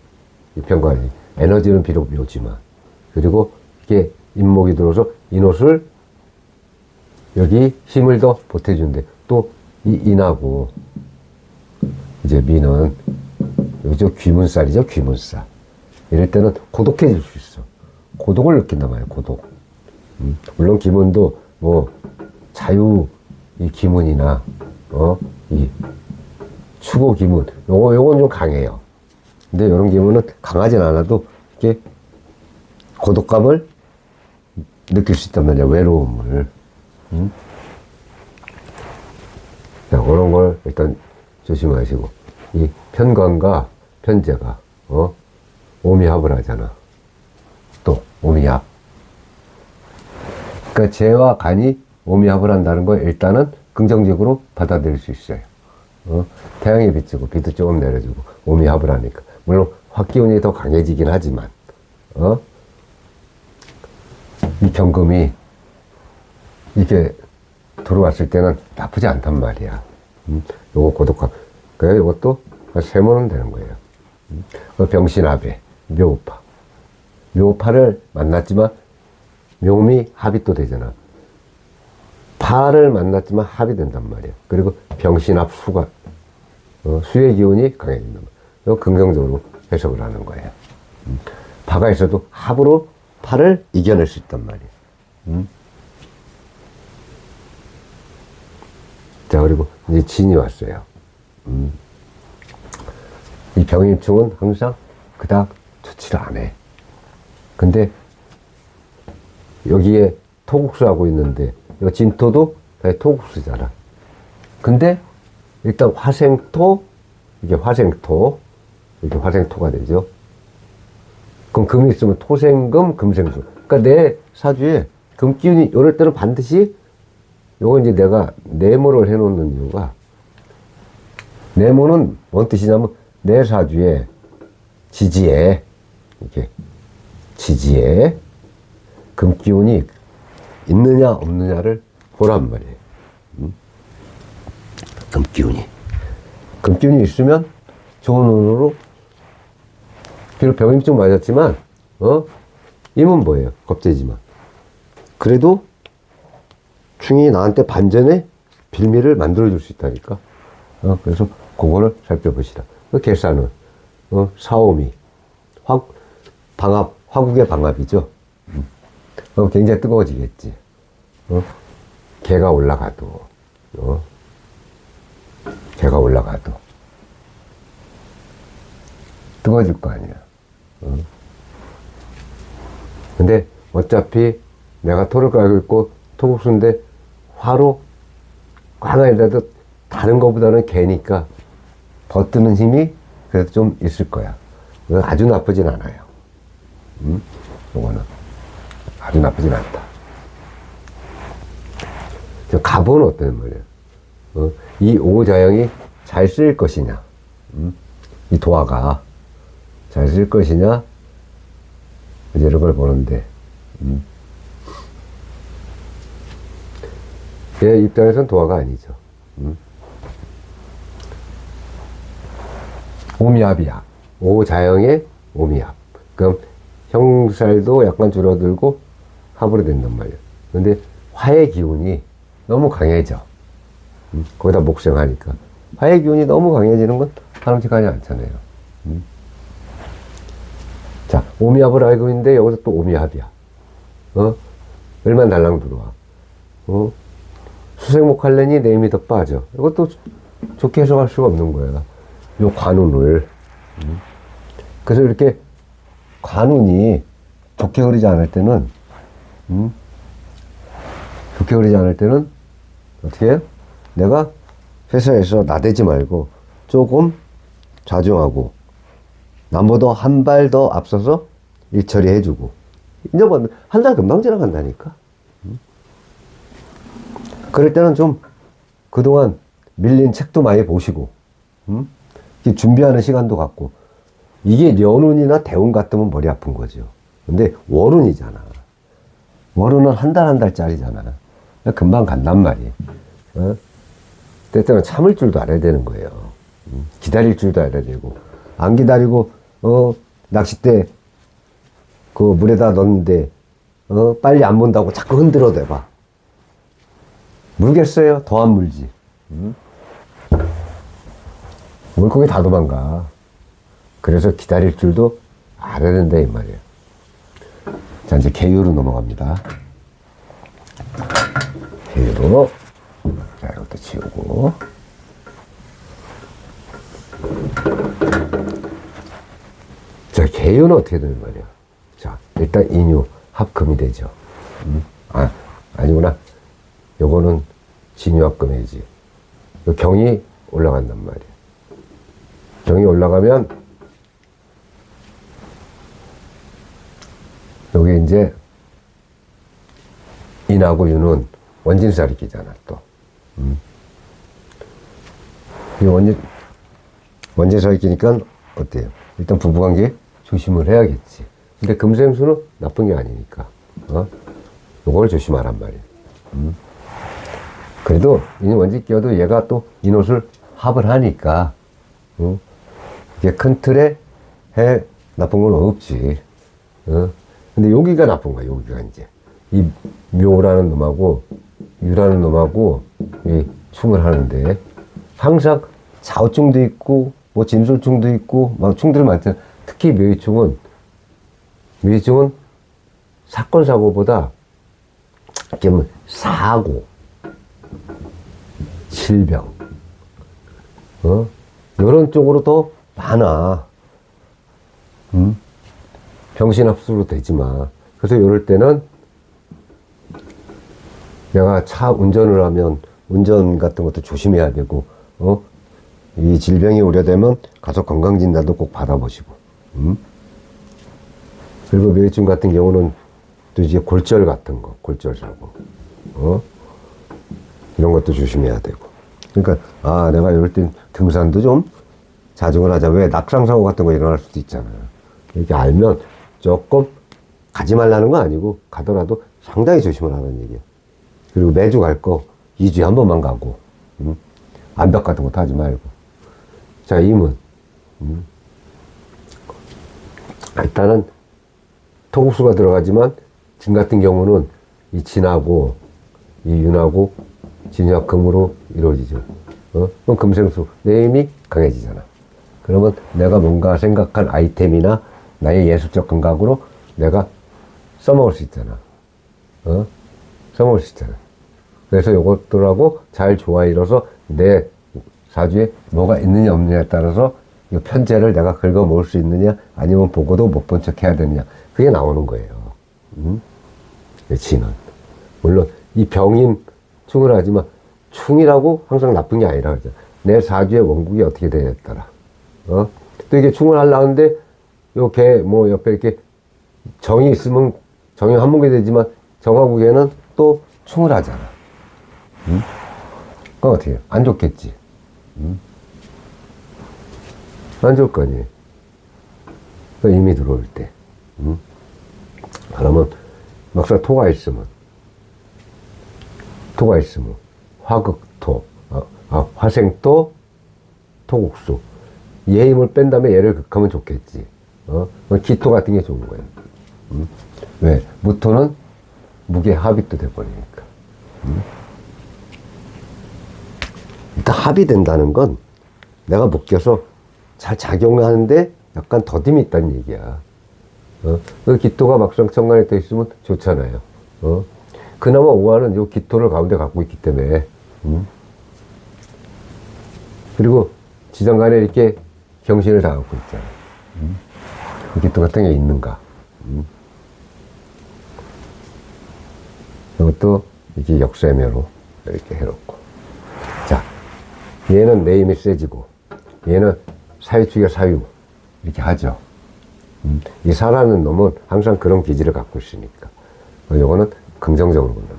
[SPEAKER 1] 이 편관이. 에너지는 비록 묘지만. 그리고 이게 인목이 들어서 인호술, 여기 힘을 더 보태준대. 또 이 인하고, 이제 미는, 여기죠. 귀문살이죠. 귀문살. 이럴 때는 고독해질 수 있어. 고독을 느낀단 말이에요. 고독. 물론 기문도 뭐 자유 이 기문이나 이 추고 기문 요건 좀 강해요. 근데 이런 기문은 강하진 않아도 이렇게 고독감을 느낄 수 있단 말이야. 외로움을. 자, 그런 걸 일단 조심하시고. 이 편관과 편재가, 오미합을 하잖아. 또, 오미합. 그러니까 재와 간이 오미합을 한다는 거 일단은 긍정적으로 받아들일 수 있어요. 태양이 비추고 비도 조금 내려주고 오미합을 하니까. 물론 화기운이 더 강해지긴 하지만, 이 경금이 이게 들어왔을 때는 나쁘지 않단 말이야. 요거 고독한. 그래, 요것도 세모는 되는 거예요. 병신합에, 묘파. 묘파를 만났지만, 묘미 합이 또 되잖아. 파를 만났지만 합이 된단 말이야. 그리고 병신합 수가, 수의 기운이 강해진단 말이야. 이거 긍정적으로 해석을 하는 거예요. 파가 있어도 합으로 파를 이겨낼 수 있단 말이야. 자, 그리고 이제 진이 왔어요. 이 병임충은 항상 그닥 좋지를 않아. 근데 여기에 토국수하고 있는데, 이거 진토도 토국수잖아. 근데 일단 화생토, 이게 화생토, 이렇게 화생토가 되죠. 그럼 금이 있으면 토생금, 금생수. 그러니까 내 사주에 금기운이 이럴 때는 반드시, 요거 이제 내가 네모를 해놓는 이유가, 네모는 뭔 뜻이냐면 내 사주에 지지에, 이렇게 지지에 금기운이 있느냐 없느냐를 보란 말이에요. 금기운이 있으면 좋은 운으로, 비록 병임증 맞았지만, 임은 뭐예요? 겁재지만. 그래도 충이 나한테 반전의 빌미를 만들어줄 수 있다니까. 그래서 그거를 살펴보시라. 계산은, 사오미, 방압, 화국의 방압이죠. 굉장히 뜨거워지겠지. 개가 올라가도, 개가 올라가도 뜨거워질 거 아니야. 근데 어차피 내가 토를 깔고 있고 토국수인데 화로 꽝에다도 다른 것보다는 개니까 버티는 힘이 그래도 좀 있을 거야. 아주 나쁘진 않아요. 요거는 아주 나쁘진 않다. 갑은 어떤 말이야? 이 오자영이 잘 쓰일 것이냐? 이 도화가 잘 쓸 것이냐? 이제 이런 걸 보는데, 얘 입장에선 도화가 아니죠. 오미합이야. 오자영의 오미합. 그럼 형살도 약간 줄어들고 합으로 된단 말이야. 근데 화의 기운이 너무 강해져. 거기다 목생하니까. 화의 기운이 너무 강해지는 건 바람직하지 않잖아요. 자, 오미합을 알고 있는데 여기서 또 오미합이야. 얼마나 달랑 들어와. 수생목할래니 내 힘이 더 빠져. 이것도 좋게 해석할 수가 없는 거야. 요 관운을. 그래서 이렇게 관운이 좋게 흐르지 않을 때는, 좋게 흐르지 않을 때는 어떻게 해요? 내가 회사에서 나대지 말고 조금 자중하고 남보다 한 발 더 앞서서 일 처리해주고. 이제 뭐 한 달 금방 지나간다니까. 그럴 때는 좀 그동안 밀린 책도 많이 보시고, 준비하는 시간도 갖고. 이게 련운이나 대운 같으면 머리 아픈 거죠. 근데 월운이잖아. 월운은 한 달 한 달짜리잖아. 금방 간단 말이에요. 때때는 참을 줄도 알아야 되는 거예요. 기다릴 줄도 알아야 되고. 안 기다리고 낚싯대 그 물에다 넣는데 빨리 안 문다고 자꾸 흔들어 대봐. 물겠어요? 더 안 물지. 물고기 다 도망가. 그래서 기다릴 줄도 알아야 된다 이 말이에요. 자, 이제 개유로 넘어갑니다. 개유로. 자, 이것도 지우고. 자, 개유는 어떻게 되는 말이야? 자, 일단 인유, 합금이 되죠. 아니구나. 요거는 진유합금이지. 경이 올라간단 말이야. 경이 올라가면 여기 이제 인하고 유는 원진살이 끼잖아 또. 이 원진살이 끼니까 어때요? 일단 부부관계 조심을 해야겠지. 근데 금생수는 나쁜 게 아니니까 요걸 조심하란 말이에요. 그래도 이 원진 끼어도 얘가 또 인옷을 합을 하니까 이게 큰 틀에 나쁜 건 없지. 근데 여기가 나쁜 거야. 여기가 이제 이 묘라는 놈하고 유라는 놈하고 이 충을 하는데 항상 좌우충도 있고 뭐 진술충도 있고 막 충들이 많잖아. 특히 묘유충은 사건 사고보다 이렇게 뭐 사고, 질병, 이런 쪽으로 더 많아. 병신합수로 되지만. 그래서 이럴 때는 내가 차 운전을 하면 운전 같은 것도 조심해야 되고, 이 질병이 우려되면 가서 건강진단도 꼭 받아보시고, 그리고 묘유증 같은 경우는 또 이제 골절 같은 거, 골절사고, 이런 것도 조심해야 되고. 그러니까, 내가 이럴 땐 등산도 좀 자중을 하자. 왜 낙상사고 같은 거 일어날 수도 있잖아. 이렇게 알면 조금 가지 말라는 건 아니고, 가더라도 상당히 조심을 하는 얘기야. 그리고 매주 갈 거 2주에 한 번만 가고, 암벽 같은 것도 하지 말고. 자, 임은. 일단은 토국수가 들어가지만, 진 같은 경우는 이 진하고, 이 윤하고, 진유와 금으로 이루어지죠. 그럼 금생수, 내 힘이 강해지잖아. 그러면 내가 뭔가 생각한 아이템이나 나의 예술적 감각으로 내가 써먹을 수 있잖아. 써먹을 수 있잖아. 그래서 요것들하고 잘 조화 이뤄서 내 사주에 뭐가 있느냐 없느냐에 따라서 이 편제를 내가 긁어 모을 수 있느냐 아니면 보고도 못 본 척 해야 되느냐 그게 나오는 거예요. 진은. 물론 이 병인 충을 하지만 충이라고 항상 나쁜 게 아니라 그러죠. 내 사주의 원국이 어떻게 되냐에 따라. 또 이게 충을 하려는데 요 개 뭐 옆에 이렇게 정이 있으면 정이 한목이 되지만 정화국에는 또 충을 하잖아. 그럼 어떻게 해요? 안 좋겠지. 안 좋을 거 아니에요. 이미 들어올 때. 그러면 막상 토가 있으면 화극토, 화생토, 토국수. 얘 힘을 뺀 다음에 얘를 극하면 좋겠지. 기토 같은 게 좋은 거예요. 왜? 무토는 무게 합의도 돼버리니까. 일단 합의된다는 건 내가 묶여서 잘 작용하는데 약간 더딤이 있다는 얘기야. 그 기토가 막상 천간에 돼 있으면 좋잖아요. 그나마 오화는 요 기토를 가운데 갖고 있기 때문에. 그리고 지정간에 이렇게 경신을 다 갖고 있잖아. 그 기토 같은 게 있는가. 이것도 이렇게 역세묘로 이렇게 해놓고. 자, 얘는 내 힘이 세지고, 얘는 사유축의 사유. 이렇게 하죠. 이 사라는 놈은 항상 그런 기질을 갖고 있으니까. 요거는 긍정적으로 본단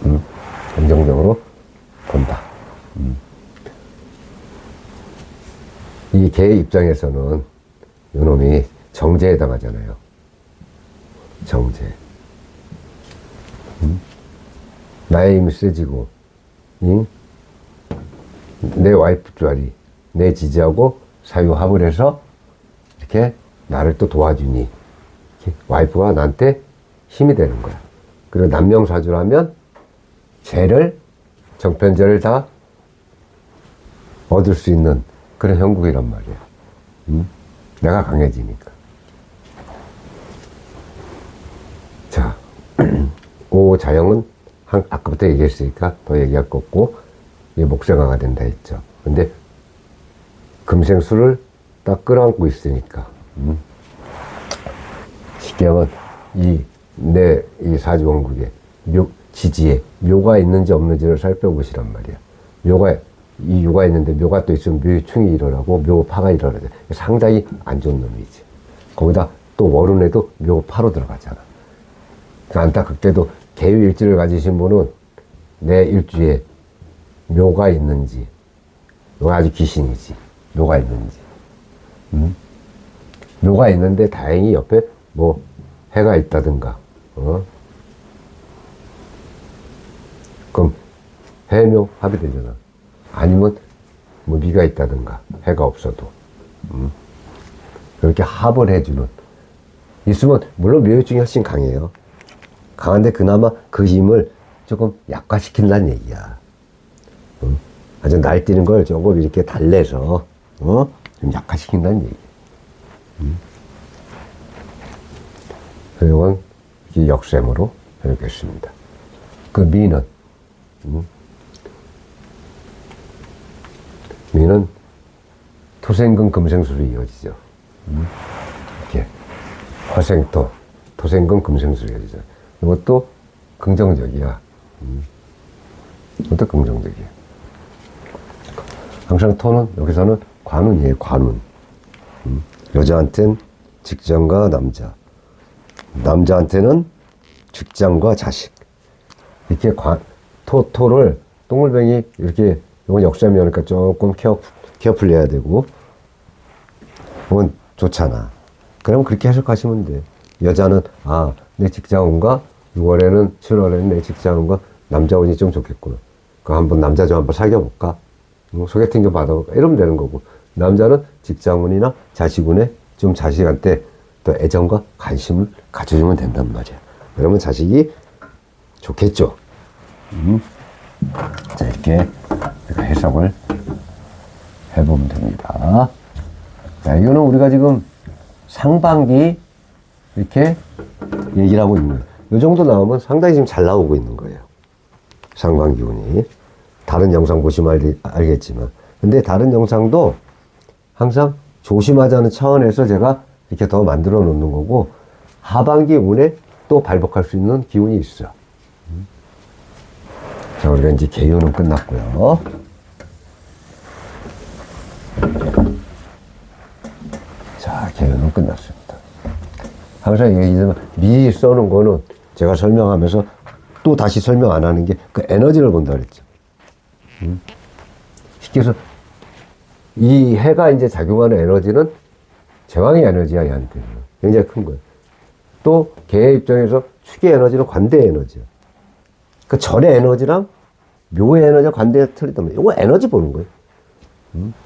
[SPEAKER 1] 말이에요. 긍정적으로 본다. 이 개의 입장에서는 요 놈이 정제에 해당하잖아요. 정제. 나의 힘이 세지고, 내 와이프 자리, 내 지지하고 사유합을 해서 이렇게 나를 또 도와주니, 와이프가 나한테 힘이 되는 거야. 그리고 남명사주라면 죄를, 정편죄를 다 얻을 수 있는 그런 형국이란 말이야. 내가 강해지니까. 자, 오자영은 아까부터 얘기했으니까 더 얘기할 거 없고, 이게 목생화가 된다 했죠. 근데 금생수를 딱 끌어안고 있으니까, 쉽게 하면 이 사주원국에 지지에 묘가 있는지 없는지를 살펴보시란 말이야. 묘가 이 유가 있는데 묘가 또 있으면 묘충이 일어나고 묘파가 일어나죠. 상당히 안 좋은 놈이지. 거기다 또 월운에도 묘파로 들어가잖아. 그러니까 안타깝게도 개유일지를 가지신 분은 내 일주에 묘가 있는지, 묘가 아주 귀신이지, 묘가 있는지, 묘가 있는데 다행히 옆에 뭐 해가 있다든가, 그럼 해묘 합이 되잖아. 아니면 뭐 미가 있다든가 해가 없어도 그렇게 합을 해주는, 있으면 물론 묘유증이 훨씬 강해요. 강한데 그나마 그 힘을 조금 약화시킨다는 얘기야. 아주 날뛰는 걸 조금 이렇게 달래서 좀 약화시킨다는 얘기. 이건 역셈으로 해놓겠습니다. 그 미는 미는 토생금 금생수로 이어지죠. 이렇게 화생토, 토생금 금생수로 이어지죠. 이것도 긍정적이야. 이것도 긍정적이야. 항상 토는 여기서는 관운이에요. 관운. 여자한테는 직장과 남자, 남자한테는 직장과 자식. 이렇게 토를 동글뱅이 이렇게, 이건 역삼이니까 조금 케어풀리 해야 되고, 그건 좋잖아. 그럼 그렇게 해석하시면 돼. 여자는 내 직장운과 6월에는 7월에는 내 직장운과 남자운이 좀 좋겠구나. 그 한번 남자 좀 한번 사귀어볼까? 소개팅 좀 받아볼까? 이러면 되는 거고, 남자는 직장운이나 자식운에 좀 자식한테 또 애정과 관심을 가져주면 된단 말이야. 그러면 자식이 좋겠죠. 자, 이렇게 해석을 해보면 됩니다. 자, 이거는 우리가 지금 상반기 이렇게 얘기를 하고 있는 거예요. 이 정도 나오면 상당히 지금 잘 나오고 있는 거예요. 상반기 운이. 다른 영상 보시면 알겠지만. 근데 다른 영상도 항상 조심하자는 차원에서 제가 이렇게 더 만들어 놓는 거고, 하반기 운에 또 발복할 수 있는 기운이 있어. 자, 우리가 이제 개요는 끝났고요. 자, 개요는 끝났습니다. 항상 얘기하지만 미리 써놓은 거는 제가 설명하면서 또 다시 설명 안 하는 게 그 에너지를 본다 그랬죠. 쉽게 해서 이 해가 이제 작용하는 에너지는 제왕의 에너지야, 얘한테는. 굉장히 큰 거예요. 또 개의 입장에서 축의 에너지는 관대의 에너지야. 그 절의 에너지랑 묘의 에너지와 관대가 틀리다면 이거 에너지 보는 거예요.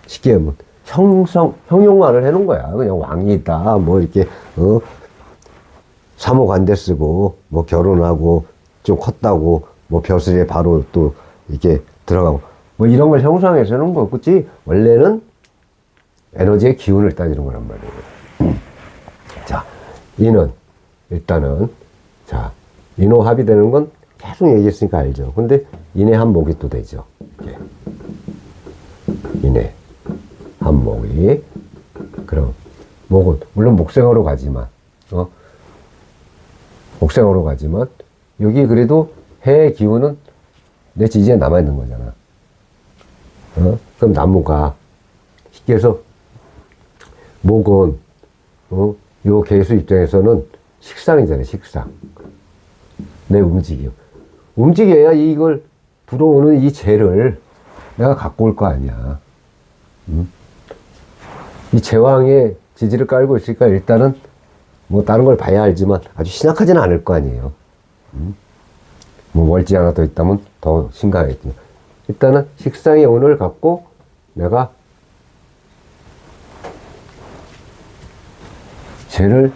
[SPEAKER 1] 쉽게 하면 형용말을 해놓은 거야. 그냥 왕이 있다, 뭐 이렇게 사모관대 쓰고 뭐 결혼하고 좀 컸다고 뭐 벼슬에 바로 또 이렇게 들어가고 뭐 이런 걸 형상해서 해놓은 거, 그치? 원래는 에너지의 기운을 따지는 거란 말이에요. 자, 이는 일단은, 자, 인호 합의되는 건 계속 얘기했으니까 알죠. 근데 인의 한목이 또 되죠. 이렇게. 인의 한목이. 그럼 목은 물론 목생어로 가지만, 목생어로 가지만 여기 그래도 해의 기운은 내 지지에 남아 있는 거잖아. 그럼 나무가 쉽게 해서 목은 요 개수 입장에서는 식상이잖아요. 식상. 내 움직임. 움직여야 이걸 들어오는 이 재를 내가 갖고 올 거 아니야. 이 제왕의 지지를 깔고 있으니까 일단은 뭐 다른 걸 봐야 알지만 아주 심각하지는 않을 거 아니에요. 뭐 월지 하나 더 있다면 더 심각하겠지만 일단은 식상의 운을 갖고 내가 재를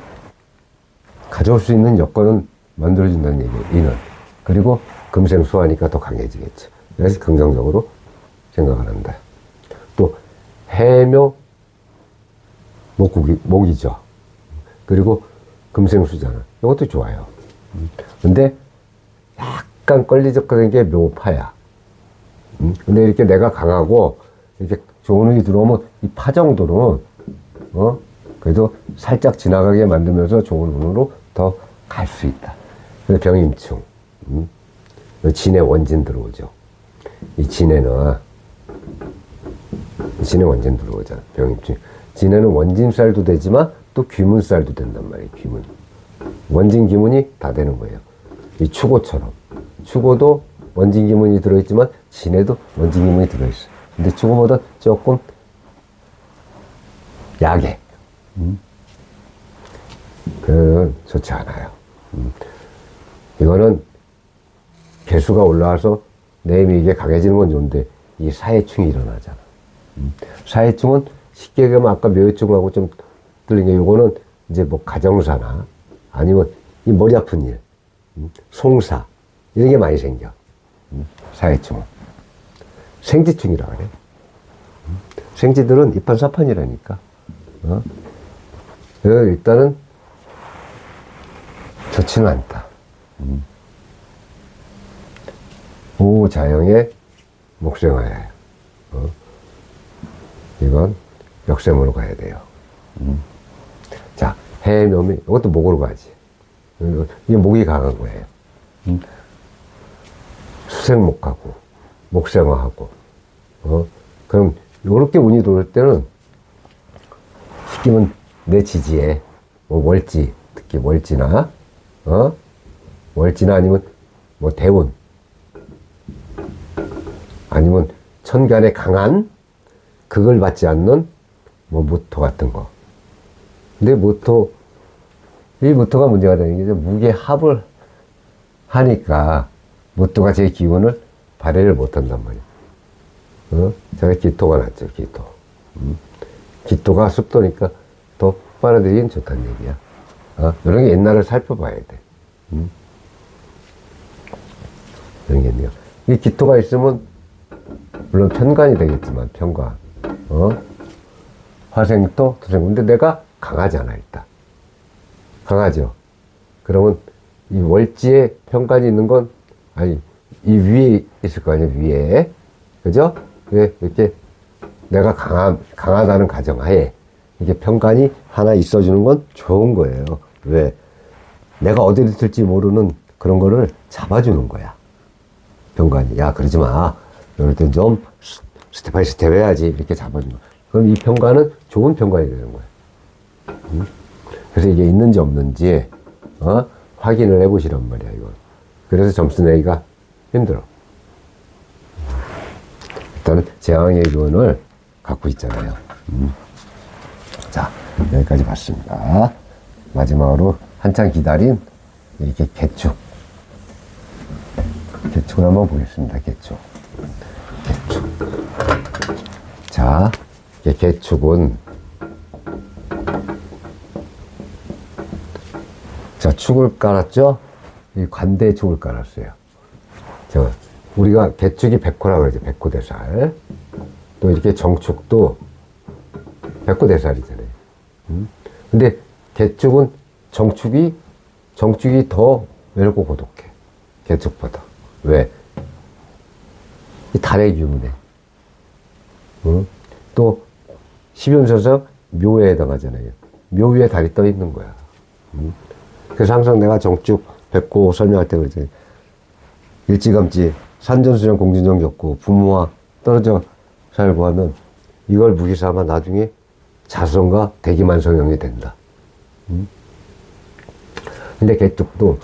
[SPEAKER 1] 가져올 수 있는 여건을 만들어준다는 얘기예요. 이는. 그리고 금생수하니까 더 강해지겠죠. 그래서 긍정적으로 생각을 한다. 또 해묘 목이죠. 그리고 금생수잖아. 이것도 좋아요. 근데 약간 걸리적거리는 게 묘파야. 근데 이렇게 내가 강하고 이렇게 좋은 운이 들어오면 이 파 정도는 그래도 살짝 지나가게 만들면서 좋은 운으로 더 갈 수 있다. 그래서 병임충, 진의 원진 들어오죠. 이 진에는 진에 원진 들어오잖아. 병입증. 진에는 원진살도 되지만 또 귀문살도 된단 말이에요. 귀문. 원진 기문이 다 되는 거예요. 이 추고처럼. 추고도 원진 기문이 들어있지만 진에도 원진 기문이 들어있어요. 근데 추고보다 조금 약해. 그건 좋지 않아요. 이거는 개수가 올라와서 내음이 이게 강해지는 건 좋은데 이 사해충이 일어나잖아. 사해충은 쉽게 얘기하면 아까 묘해충하고 좀 틀린 게 이거는 이제 뭐 가정사나 아니면 이 머리 아픈 일, 송사 이런 게 많이 생겨. 사해충은 생지충이라 그래. 생지들은 이판사판이라니까. 일단은 좋지는 않다. 오자영의 목생화예요. 이건 역sem으로 가야 돼요. 자, 해묘미, 이것도 목으로 가지. 이게 목이 강한 거예요. 수생목하고, 목생화하고, 그럼, 요렇게 운이 돌을 때는, 시키면 내 지지에, 뭐, 월지, 특히 월지나, 월지나 아니면, 뭐, 대운, 아니면 천간에 강한, 극을 받지 않는, 뭐, 무토 같은 거. 근데 무토, 이 무토가 문제가 되는 게 무게 합을 하니까 무토가 제 기운을 발휘를 못 한단 말이에요. 제가 기토가 났죠, 기토. 기토가 습도니까 더 빨아들이긴 좋다는 얘기야. 이런 게 옛날을 살펴봐야 돼. 이런 게 있네요. 이 기토가 있으면, 물론 편관이 되겠지만, 편관. 화생토, 토생. 근데 내가 강하잖아, 일단. 강하죠. 그러면 이 월지에 편관이 있는 건, 아니, 이 위에 있을 거 아니에요, 위에. 그죠? 왜, 이렇게 내가 강하다는 가정하에, 이게 편관이 하나 있어주는 건 좋은 거예요. 왜? 내가 어디를 들지 모르는 그런 거를 잡아주는 거야. 편관이. 야, 그러지 마. 이럴 땐 좀 스텝 바이 스텝 해야지. 이렇게 잡아주는 거야. 그럼 이 편관은 좋은 편관이 되는 거야. 그래서 이게 있는지 없는지, 확인을 해보시란 말이야, 이거. 그래서 점수 내기가 힘들어. 일단은 제왕의 기운을 갖고 있잖아요. 자, 여기까지 봤습니다. 마지막으로 한참 기다린 이렇게 개축. 개축을 한번 보겠습니다, 개축. 자, 개축은, 자, 축을 깔았죠? 이 관대에 축을 깔았어요. 우리가 개축이 백호라고 그러죠. 백호대살. 또 이렇게 정축도 백호대살이잖아요. 근데 개축은 정축이 더 외롭고 고독해. 개축보다. 왜? 이 달의 기운에. 또, 십연서서 묘에 해당하잖아요. 묘 위에 달이 떠 있는 거야. 그래서 항상 내가 정축, 백호 설명할 때 그러잖아요. 일찌감치 산전수전 공진정 겪고 부모와 떨어져 살고 하면 이걸 무기삼아 나중에 자손과 대기만성형이 된다. 근데 개축도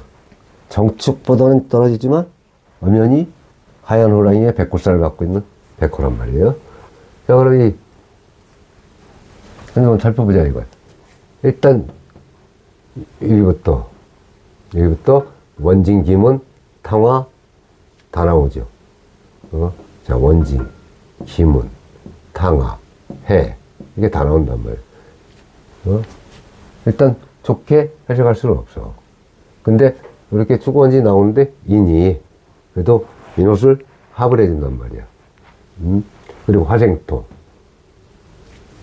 [SPEAKER 1] 정축보다는 떨어지지만 엄연히 하얀 호랑이의 백호살을 갖고 있는 백호란 말이에요. 자, 그럼 한번 살펴보자, 이거야. 일단, 여기부터 원진, 기문, 탕화 다 나오죠. 자, 원진, 기문, 탕화, 해. 이게 다 나온단 말이에요. 일단 좋게 해석할 수는 없어. 근데 이렇게 축원진이 나오는데 인이 그래도 인옷을 합을 해준단 말이야. 그리고 화생토.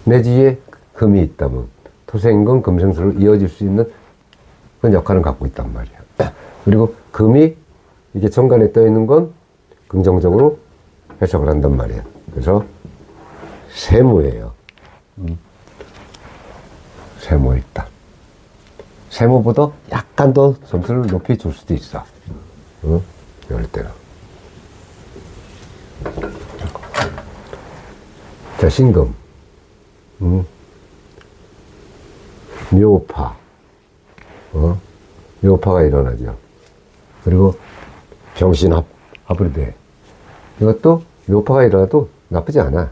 [SPEAKER 1] 내지에 금이 있다면 토생금, 금생수로 이어질 수 있는 그런 역할을 갖고 있단 말이야. 그리고 금이 이게 천간에 떠 있는 건 긍정적으로 해석을 한단 말이야. 그래서 세무예요. 세무 일단. 세무보다 약간 더 점수를 높이 줄 수도 있어. 이럴 때는. 자, 신금, 묘파, 묘파가 일어나죠. 그리고 병신합으로 돼. 이것도 묘파가 일어나도 나쁘지 않아.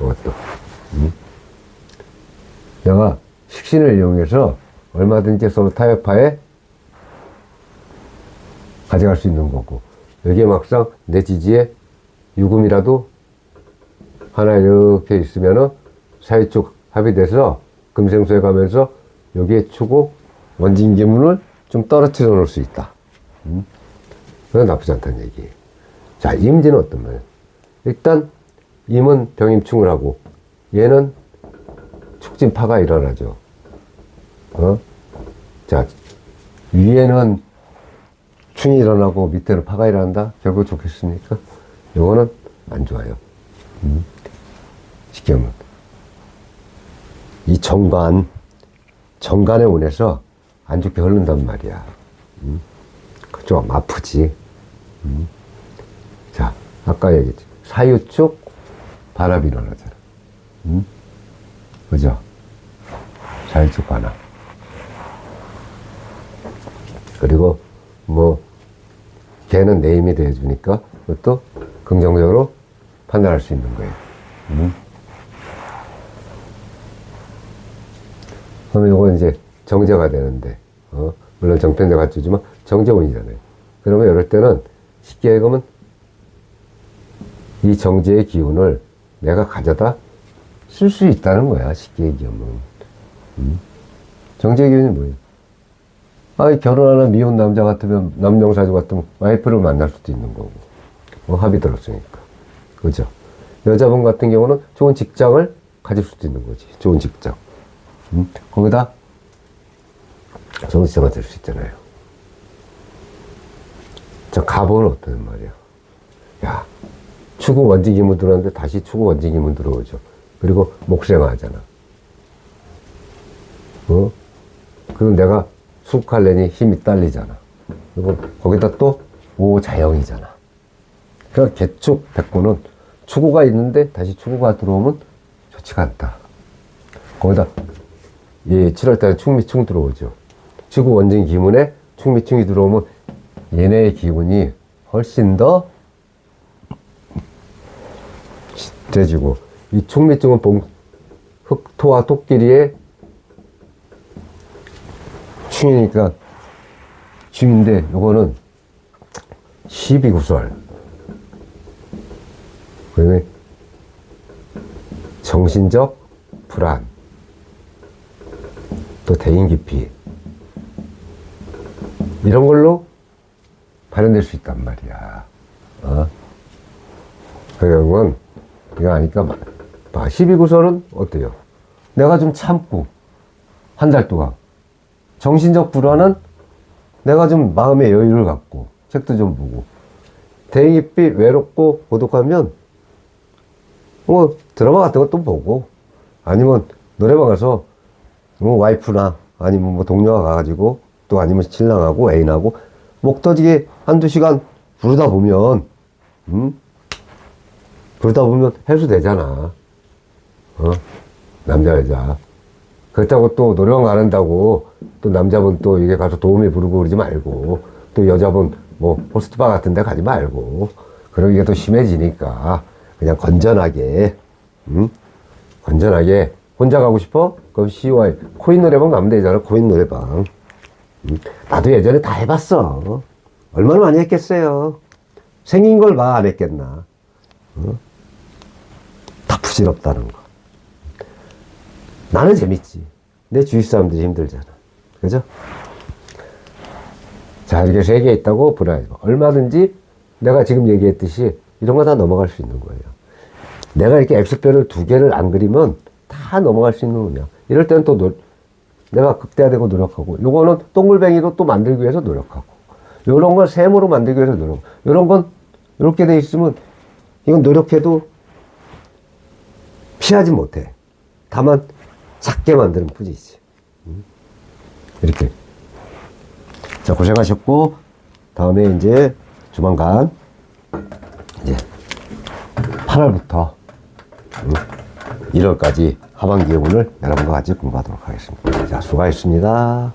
[SPEAKER 1] 이것도. 내가 식신을 이용해서 얼마든지 서로 타협하에 가져갈 수 있는 거고, 여기에 막상 내 지지에 유금이라도 하나 이렇게 있으면은 사이축 합의돼서 금생수에 가면서 여기에 추고 원진기문을 좀 떨어뜨려 놓을 수 있다. 그건 나쁘지 않다는 얘기예요. 자, 임진은 어떤 말이에요? 일단 임은 병임충을 하고 얘는 축진파가 일어나죠. 자, 위에는 충이 일어나고 밑에는 파가 일어난다? 결국 좋겠습니까? 요거는 안 좋아요. 쉽게 하면 이 정관의 운에서 안 좋게 흐른단 말이야. 좀 아프지. 자, 아까 얘기했지. 사유축 반합이 일어나잖아. 그죠? 사유축 반합. 그리고 뭐 걔는 내 힘이 돼주니까 그것도 긍정적으로 판단할 수 있는 거예요. 그러면 이건 이제 정제가 되는데, 물론 정편제 갖추지만 정제운이잖아요. 그러면 이럴 때는 쉽게 얘기하면 이 정제의 기운을 내가 가져다 쓸 수 있다는 거야. 쉽게 얘기하면. 정제의 기운이 뭐예요? 결혼하는 미혼 남자 같으면, 남녀사주 같으면 와이프를 만날 수도 있는 거고. 합의 들었으니까. 그죠? 여자분 같은 경우는 좋은 직장을 가질 수도 있는 거지. 좋은 직장. 거기다 좋은 직장을 될 수 있잖아요. 자, 가보는 어떤 말이야? 야, 추구 원진기문 들어오는데 다시 추구 원진기문 들어오죠. 그리고 목생하잖아. 그럼 내가 숙할래니 힘이 딸리잖아. 그리고 거기다 또 오자영이잖아. 그러니까 개축 백구는 추구가 있는데 다시 추구가 들어오면 좋지가 않다. 거기다 7월달에 충미충 들어오죠. 추구 원진 기문에 충미충이 들어오면 얘네의 기운이 훨씬 더 짙어지고, 이 충미충은 흑토와 토끼리의 충이니까 충인데, 요거는 시비구설. 그다음에 정신적 불안, 또 대인기피, 이런 걸로 발현될 수 있단 말이야. 그건 이거 아니까 12구설은 어때요? 내가 좀 참고 한 달 동안, 정신적 불안은 내가 좀 마음의 여유를 갖고 책도 좀 보고, 대인기피 외롭고 고독하면 뭐 드라마 같은 것도 보고, 아니면 노래방 가서 뭐 와이프나 아니면 뭐 동료가 가가지고, 또 아니면 신랑하고 애인하고 목 터지게 한두 시간 부르다 보면 해소되잖아. 남자 여자. 그렇다고 또 노래방 안 한다고 또 남자분 또 이게 가서 도우미 부르고 그러지 말고, 또 여자분 뭐 호스트바 같은 데 가지 말고, 그럼 이게 또 심해지니까 그냥 건전하게 건전하게 혼자 가고 싶어? 그럼 CY 코인 노래방 가면 되잖아. 코인 노래방. 나도 예전에 다 해봤어. 얼마나 많이 했겠어요. 생긴 걸 봐, 안 했겠나. 다 부질없다는 거. 나는 재밌지. 내 주위 사람들이 힘들잖아. 그죠? 자, 이렇게 3개 있다고 불안해요. 얼마든지 내가 지금 얘기했듯이 이런 거 다 넘어갈 수 있는 거예요. 내가 이렇게 X표를 2개를 안 그리면 다 넘어갈 수 있는 거냐. 이럴 때는 또 내가 극대화되고 노력하고, 요거는 동글뱅이로 또 만들기 위해서 노력하고, 요런 건 세모로 만들기 위해서 노력하고, 요런 건 이렇게 돼 있으면 이건 노력해도 피하지 못해. 다만 작게 만드는 뿐이지. 이렇게. 자, 고생하셨고, 다음에 이제 조만간 이제 8월부터 1월까지 하반기의 운을 여러분과 같이 공부하도록 하겠습니다. 자, 수고하셨습니다.